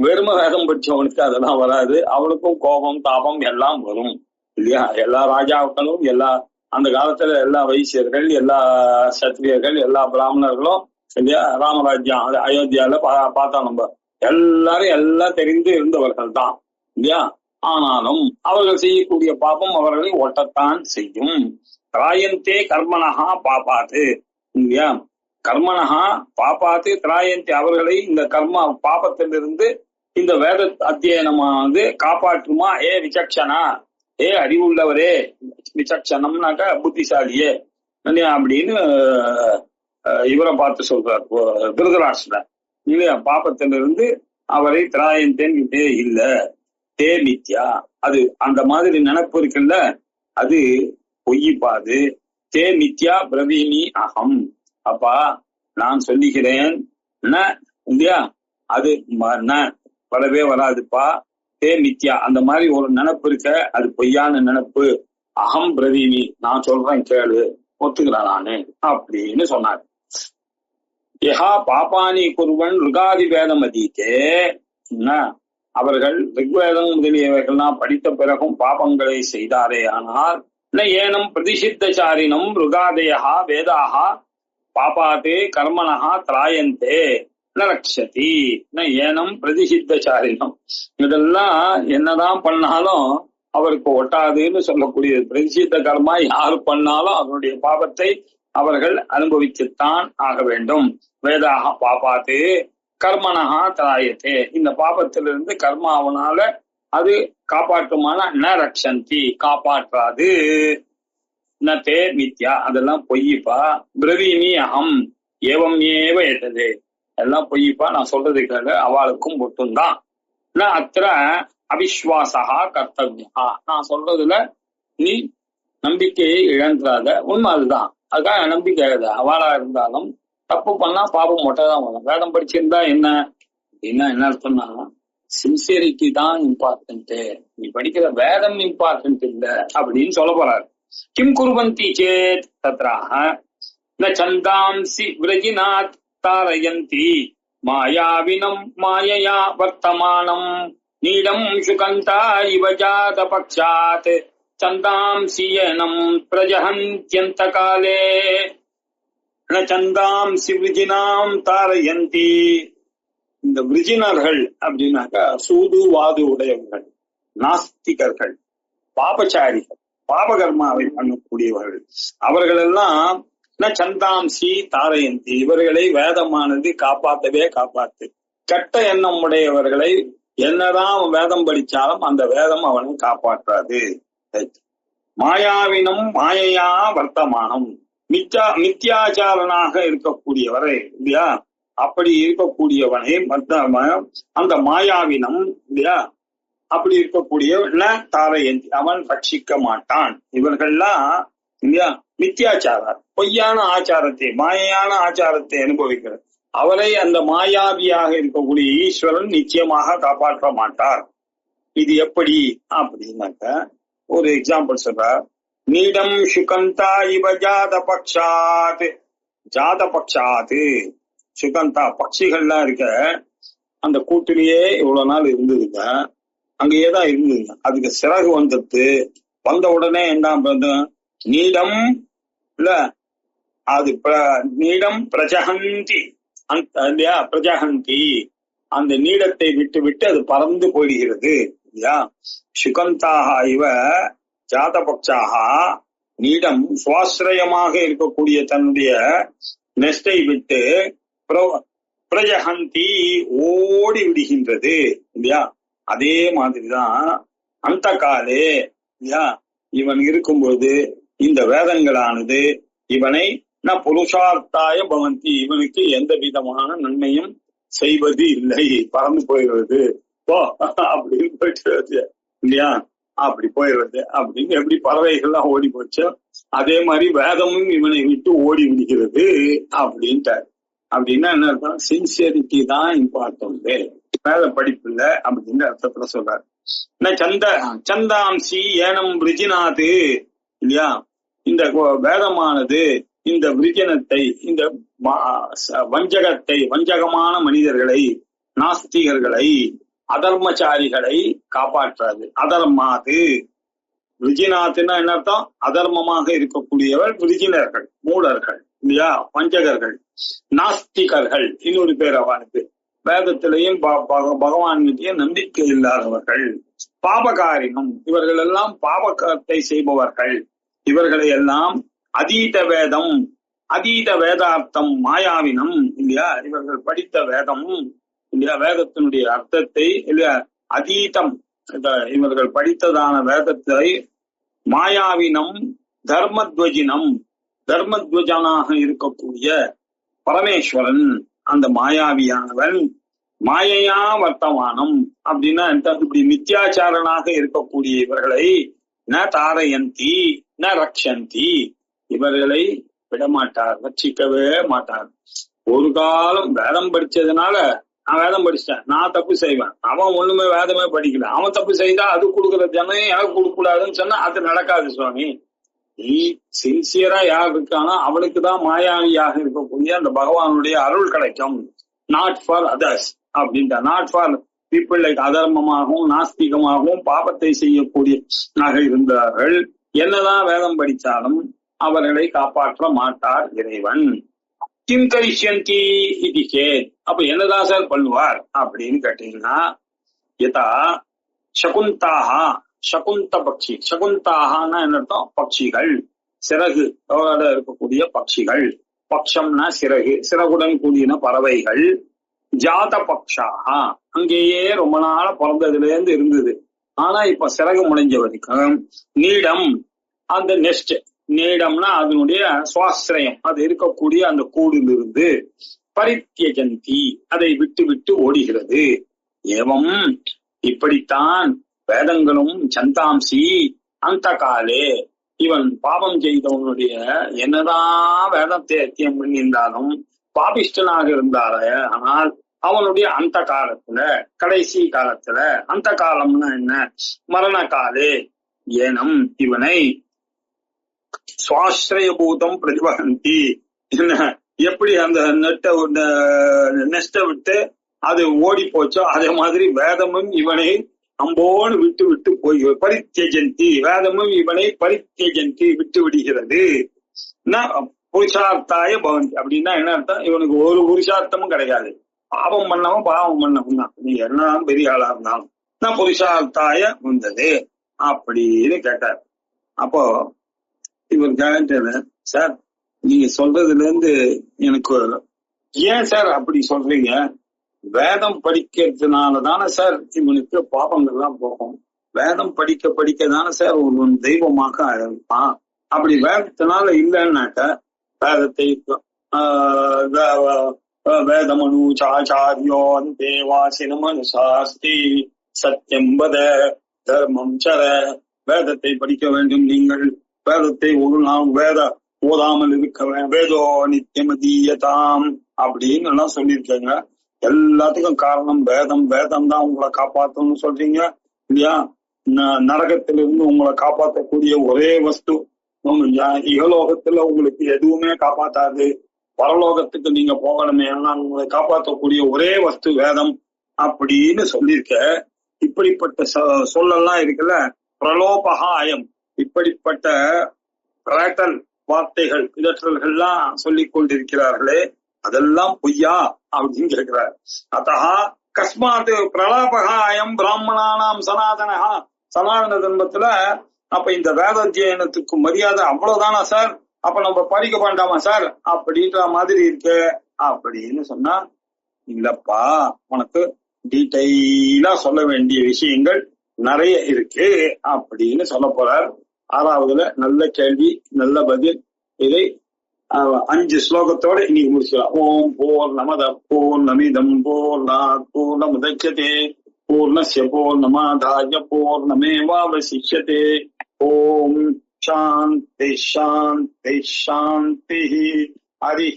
வெறும வேதம் படிச்சவனுக்கு அதெல்லாம் வராது. அவனுக்கும் கோபம் தாபம் எல்லாம் வரும் இல்லையா? எல்லா ராஜாக்களும் எல்லா அந்த காலத்துல எல்லா வைசியர்கள், எல்லா சத்திரியர்கள், எல்லா பிராமணர்களும் இல்லையா ராமராஜ்யம் அயோத்தியால பார்த்தா நம்ம எல்லாரும் எல்லாம் தெரிந்து இருந்தவர்கள் தான் இல்லையா? ஆனாலும் அவர்கள் செய்யக்கூடிய பாபம் அவர்களை ஒட்டத்தான் செய்யும். திராயந்தே கர்மனஹா பாபாத்து இல்லையா? கர்மனஹா பாப்பாத்து திராயந்தே அவர்களை இந்த கர்ம பாபத்திலிருந்து இந்த வேத அத்தியனமானது காப்பாற்றுமா? ஏ விசக்ஷனா, ஏ அறிவுள்ளவரே, விசக்ஷனம்னாக்கா புத்திசாலியே அப்படின்னு இவரை பார்த்து சொல்றார் திருதராஷ்டிரர் இல்லையா? பாப்பத்திலிருந்து அவரை திராயந்தேன்கிட்டே இல்ல, தே மித்யா. அது அந்த மாதிரி நினைப்பு இருக்குல்ல, அது பொய்யிப்பாது. தே மித்யா பிரவீமி அகம். அப்பா நான் சொல்லுகிறேன் இல்லையா? அது வரவே வராதுப்பா. தே மித்யா அந்த மாதிரி ஒரு நினைப்பு இருக்க, அது பொய்யான நினைப்பு. அகம் பிரவீமி நான் சொல்றேன் கேளு, ஒத்துக்கிறேன் நானு அப்படின்னு சொன்னார். யஹா பாபானி குருவன் ருகாதி வேதம் அதீத்தே, அவர்கள் ரிக்வேதம் முதலியவைகள்லாம் படித்த பிறகும் பாபங்களை செய்தாரே ஆனால் ஏனம் பிரதிஷித்தச்சாரினம் ருகாதயா வேதாகா பாபாத்தே கர்மனஹா திராயந்தே ரக்ஷதி ஏனம் பிரதிஷித்தச்சாரினம். இதெல்லாம் என்னதான் பண்ணாலும் அவருக்கு ஒட்டாதுன்னு சொல்லக்கூடிய பிரதிஷித்த கர்மா யாரு பண்ணாலும் அவருடைய பாபத்தை அவர்கள் அனுபவித்துத்தான் ஆக வேண்டும். வேதாக பாபாத்து கர்மனஹா திராயத்தே. இந்த பாபத்திலிருந்து கர்மாவனால அது காப்பாற்றுமான ந ரக்ஷந்தி காப்பாற்றாது. ந தே மித்யா அதெல்லாம் பொய்யிப்பா. பிரவீமி அகம் ஏவம் ஏவ எட்டது எல்லாம் பொய்யிப்பா, நான் சொல்றது கேளு, அவளுக்கும் மட்டும்தான். ந அத்திர அவிஸ்வாசா கர்த்தவ்யா. நான் சொல்றதுல நீ நம்பிக்கையை இழந்துடாத. உண்மை அதுதான். அதுக்காக நம்பிக்கை அவளா இருந்தாலும் தப்பு பண்ணா பாபம் மொட்டைதான் வரும். வேதம் படிச்சிருந்தா என்ன அப்படின்னா என்ன அர்த்தம்னா சின்சியரிட்டி தான் இம்பார்ட்டன்ட், நீ படிக்கிற வேதம் இம்பார்ட்டன்ட் இல்ல அப்படின்னு சொல்ல போறாரு. கிம் குர்வந்தி சேத் தத்ராஹ ந சந்தாம்சி விரஜினாத் தாரயந்தி மாயாவினம் மாயையா வர்த்தமானம் நீடம் சுகந்தா இவ ஜாத பக்ஷாத் சந்தாம்சியனம் பிரஜஹந்த்யந்த காலே ந சந்தாம்சி விருஜினாம் தாரயந்தி. இந்த விருஜினர்கள் அப்படின்னாக்கா சூது வாது உடையவர்கள், நாஸ்திகர்கள், பாபச்சாரிகள், பாபகர்மாவை பண்ணக்கூடியவர்கள். அவர்கள் எல்லாம் ந சந்தாம்சி தாரயந்தி இவர்களை வேதமானது காப்பாற்றவே காப்பாத்து. கெட்ட எண்ணம் உடையவர்களை என்னதான் வேதம் படிச்சாலும் அந்த வேதம் அவனை காப்பாற்றாது. மாயாவினம் மாயையா வர்த்தமானம் மித்தியாச்சாரனாக இருக்கக்கூடியவரை இல்லையா? அப்படி இருக்கக்கூடியவனை அந்த மாயாவினம் இல்லையா? அப்படி இருக்கக்கூடிய தாரையந்தி அவன் ரட்சிக்க மாட்டான். இவர்கள்லாம் இல்லையா மித்தியாச்சாரம், பொய்யான ஆச்சாரத்தை, மாயையான ஆச்சாரத்தை அனுபவிக்கிறார். அவரை அந்த மாயாவியாக இருக்கக்கூடிய ஈஸ்வரன் நிச்சயமாக காப்பாற்ற மாட்டார். இது எப்படி அப்படின்னாக்க ஒரு எக்ஸாம்பிள் சொல்றார். நீடம் சுகந்தா இவ ஜாத பக்ஷாத். ஜாத பக்ஷாத்து சுகந்தா பட்சிகள்லாம் இருக்க அந்த கூட்டிலேயே இவ்வளவு நாள் இருந்ததுங்க, அங்கேயேதான் இருந்ததுங்க. அதுக்கு சிறகு வந்த உடனே என்ன நீடம் இல்ல அது நீடம் பிரஜஹந்தி இல்லையா? பிரஜஹந்தி அந்த நீடத்தை விட்டு விட்டு அது பறந்து போடுகிறது இல்லையா? சுகந்தாக இவ ஜாதபக்ஷாக நீடம் சுவாசிரயமாக இருக்கக்கூடிய தன்னுடைய நெஸ்டை விட்டு பிரஜஹந்தி ஓடி விடுகின்றது இல்லையா? அதே மாதிரிதான் அந்த காலே இல்லையா இவன் இருக்கும்போது இந்த வேதங்களானது இவனை ந புருஷார்த்தாய பவந்தி இவனுக்கு எந்த விதமான நன்மையும் செய்வது இல்லை, பறந்து போயிடுவது அப்படின்னு போயிட்டு இல்லையா? அப்படி போயிடுறது அப்படின்னு எப்படி பறவைகள்லாம் ஓடி போச்சோ அதே மாதிரி வேதமும் இவனை விட்டு ஓடி விடுகிறது அப்படின்ட்டார். அப்படின்னா என்ன அர்த்தம்? சின்சியரிட்டி தான் இம்பார்ட்டன்ட். வேத படிப்பு இல்ல அப்படிங்கிற அர்த்தத்துல சொல்றாரு. சந்தாம்சி ஏனம் விருஜினாது இல்லையா, இந்த வேதமானது இந்த விருஜனத்தை, இந்த வஞ்சகத்தை, வஞ்சகமான மனிதர்களை, நாஸ்திகர்களை, அதர்மச்சாரிகளை காப்பாற்றாது. அதர்மாது விருஜிநாத்னா என்ன அர்த்தம்? அதர்மமாக இருக்கக்கூடியவர் விருஜினர்கள், மூடர்கள் இல்லையா, வஞ்சகர்கள், நாஸ்திகர்கள் இன்னொரு பேர் அவனுக்கு. வேதத்திலையும் பகவான் கிட்டையும் நம்பிக்கை இல்லாதவர்கள், பாபகாரினம் இவர்கள் எல்லாம் பாபகத்தை செய்பவர்கள். இவர்களை எல்லாம் அதீத வேதம், அதீத வேதார்த்தம் மாயாவினம் இல்லையா, இவர்கள் படித்த வேதம் இல்லையா, வேதத்தினுடைய அர்த்தத்தை இல்லையா, அதீதம் இவர்கள் படித்ததான வேதத்தை மாயாவினம் தர்மத்வஜினம், தர்மத்வஜனாக இருக்கக்கூடிய பரமேஸ்வரன் அந்த மாயாவியானவன் மாயையா வர்த்தமானம் அப்படின்னா இப்படி மித்யாச்சாரனாக இருக்கக்கூடிய இவர்களை ந தாரயந்தி ந ரக்ஷந்தி, இவர்களை விடமாட்டார், ரட்சிக்கவே மாட்டார். ஒரு காலம் வேதம் படிச்சதுனால நான் வேதம் படிச்சிட்டேன், நான் தப்பு செய்வேன், அவன் ஒண்ணுமே வேதமே படிக்கல, அவன் தப்பு செய்தா அது கொடுக்குற ஜனம் எனக்கு கொடுக்க கூடாதுன்னு சொன்னா அது நடக்காது சுவாமி. நீ சின்சியரா யார் இருக்கானோ அவனுக்குதான் மாயாவியாக இருக்கக்கூடிய அந்த பகவானுடைய அருள் கிடைக்கும். நாட் ஃபார் அதர்ஸ் அப்படின்ற, நாட் ஃபார் பீப்புள் லைக் அதர்மமாகவும் நாஸ்திகமாகவும் பாபத்தை செய்யக்கூடிய இருந்தார்கள். என்னதான் வேதம் படித்தாலும் அவர்களை காப்பாற்ற மாட்டார் இறைவன். கிம் கரிஷ்யந்தி இது சேத், அப்ப என்னதான் சார் பண்ணுவார் அப்படின்னு கேட்டீங்கன்னா, யதா சகுந்தாஹா, சகுந்த பக்ஷி, சகுந்தாஹான்னா என்ன அர்த்தம்? பட்சிகள், சிறகு இருக்கக்கூடிய பட்சிகள், பக்ஷம்னா சிறகு, சிறகுடன் கூடின பறவைகள். ஜாத பக்ஷாஹா, அங்கேயே ரொம்ப நாள பிறந்ததுல இருந்து இருந்தது, ஆனா இப்ப சிறகு முளைஞ்ச வரைக்கும். நீடம், அந்த நெஸ்ட், நீடம்னா அதனுடைய சுவாசிரயம், அது இருக்கக்கூடிய அந்த கூடிலிருந்து. பரித்யஜந்தி, அதை விட்டு விட்டு ஓடுகிறது. ஏவம், இப்படித்தான் வேதங்களும் சந்தாம்சி அந்த காலே, இவன் பாபம் செய்தவனுடைய என்னதான் வேதத்தை அத்தியம் பண்ணியிருந்தாலும் பாபிஷ்டனாக இருந்தாலே, ஆனால் அவனுடைய அந்த காலத்துல, கடைசி காலத்துல, அந்த காலம்னா என்ன? மரண காலே ஏனம் இவனை சுவாஸ்ரயபூதம் பிரதிபகந்தி, என்ன எப்படி அந்த நெஸ்ட விட்டு அது ஓடி போச்சோ அதே மாதிரி வேதமும் இவனை அம்போடு விட்டு விட்டு போய் பரித்யஜந்தி, வேதமும் இவனை பரித்யஜந்தி விட்டு விடுகிறது. புருஷார்த்தாய பவந்தி அப்படின்னா என்ன அர்த்தம்? இவனுக்கு ஒரு புருஷார்த்தமும் கிடையாது, பாவம் பண்ணவன் பாவம் பண்ணவன் தான், நீ என்னதான் பெரிய ஆளா இருந்தாலும் நான் புருஷார்த்தாய வந்தது அப்படின்னு கேட்டார். அப்போ இவர் கேட்டாரு, சார் நீங்க சொல்றதுல இருந்து எனக்கு ஏன் சார் அப்படி சொல்றீங்க? வேதம் படிக்கிறதுனாலதானே சார் இவனுக்கு பாபங்கள்லாம் போகும், வேதம் படிக்க படிக்கதானே சார் ஒரு தெய்வமாக இருப்பான். அப்படி வேதத்தினால இல்லைன்னாக்க வேதத்தை வேதமனு சாச்சாரியோ தேவாசினமனு சாஸ்தி சத்தியம் வத தர்மம் சர, வேதத்தை படிக்க வேண்டும் நீங்கள், வேதத்தை ஒரு நாள் வேத ஓதாமல் இருக்க வேதோ நித்தியமதீயதாம் அப்படின்னு எல்லாம் சொல்லியிருக்காங்க. எல்லாத்துக்கும் காரணம் வேதம், வேதம் தான் உங்களை காப்பாற்றணும்னு சொல்றீங்க இல்லையா. நரகத்திலிருந்து உங்களை காப்பாற்றக்கூடிய ஒரே வஸ்து, இகலோகத்துல உங்களுக்கு எதுவுமே காப்பாத்தாது, பரலோகத்துக்கு நீங்க போகணுமே ஆனால் உங்களை காப்பாற்றக்கூடிய ஒரே வஸ்து வேதம் அப்படின்னு சொல்லியிருக்க. இப்படிப்பட்ட சொல்லலாம் இருக்குல்ல, பிரலோபகாயம், இப்படிப்பட்ட பிராட்டல் வார்த்தைகள் பிதற்றல்கள்லாம் சொல்லிக் கொண்டிருக்கிறார்களே, அதெல்லாம் பொய்யா அப்படின்னு கேட்கிறார். அத்தஹா கஸ்மாத் பிரலாபகாயம் பிராமணானாம் சனாதனஹா, சனாதன தர்மத்துல அப்ப இந்த வேதாத்தியனத்துக்கு மரியாதை அவ்வளவுதானா சார், அப்ப நம்ம படிக்க வேண்டாமா சார் அப்படின்ற மாதிரி இருக்கு அப்படின்னு சொன்னா, இல்லப்பா உனக்கு டீட்டெயிலா சொல்ல வேண்டிய விஷயங்கள் நிறைய இருக்கு அப்படின்னு சொல்ல போறார். ஆறாவதுல நல்ல கேள்வி, நல்ல பதில். இதை 5 ஸ்லோகத்தோட இன்னைக்கு முடிச்சுக்கலாம். ஓம் பூர்ணமத பூர்ணமிதம் பூர்ணாத் பூர்ணமுதச்யதே பூர்ணஸ்ய பூர்ணமாதாய பூர்ணமேவாவசிஷ்யதே. ஓம் சாந்தி சாந்தி சாந்தி. ஹரி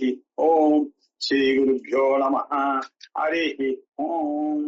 ஓம் ஸ்ரீ குருப்யோ நம. ஹரி ஓம்.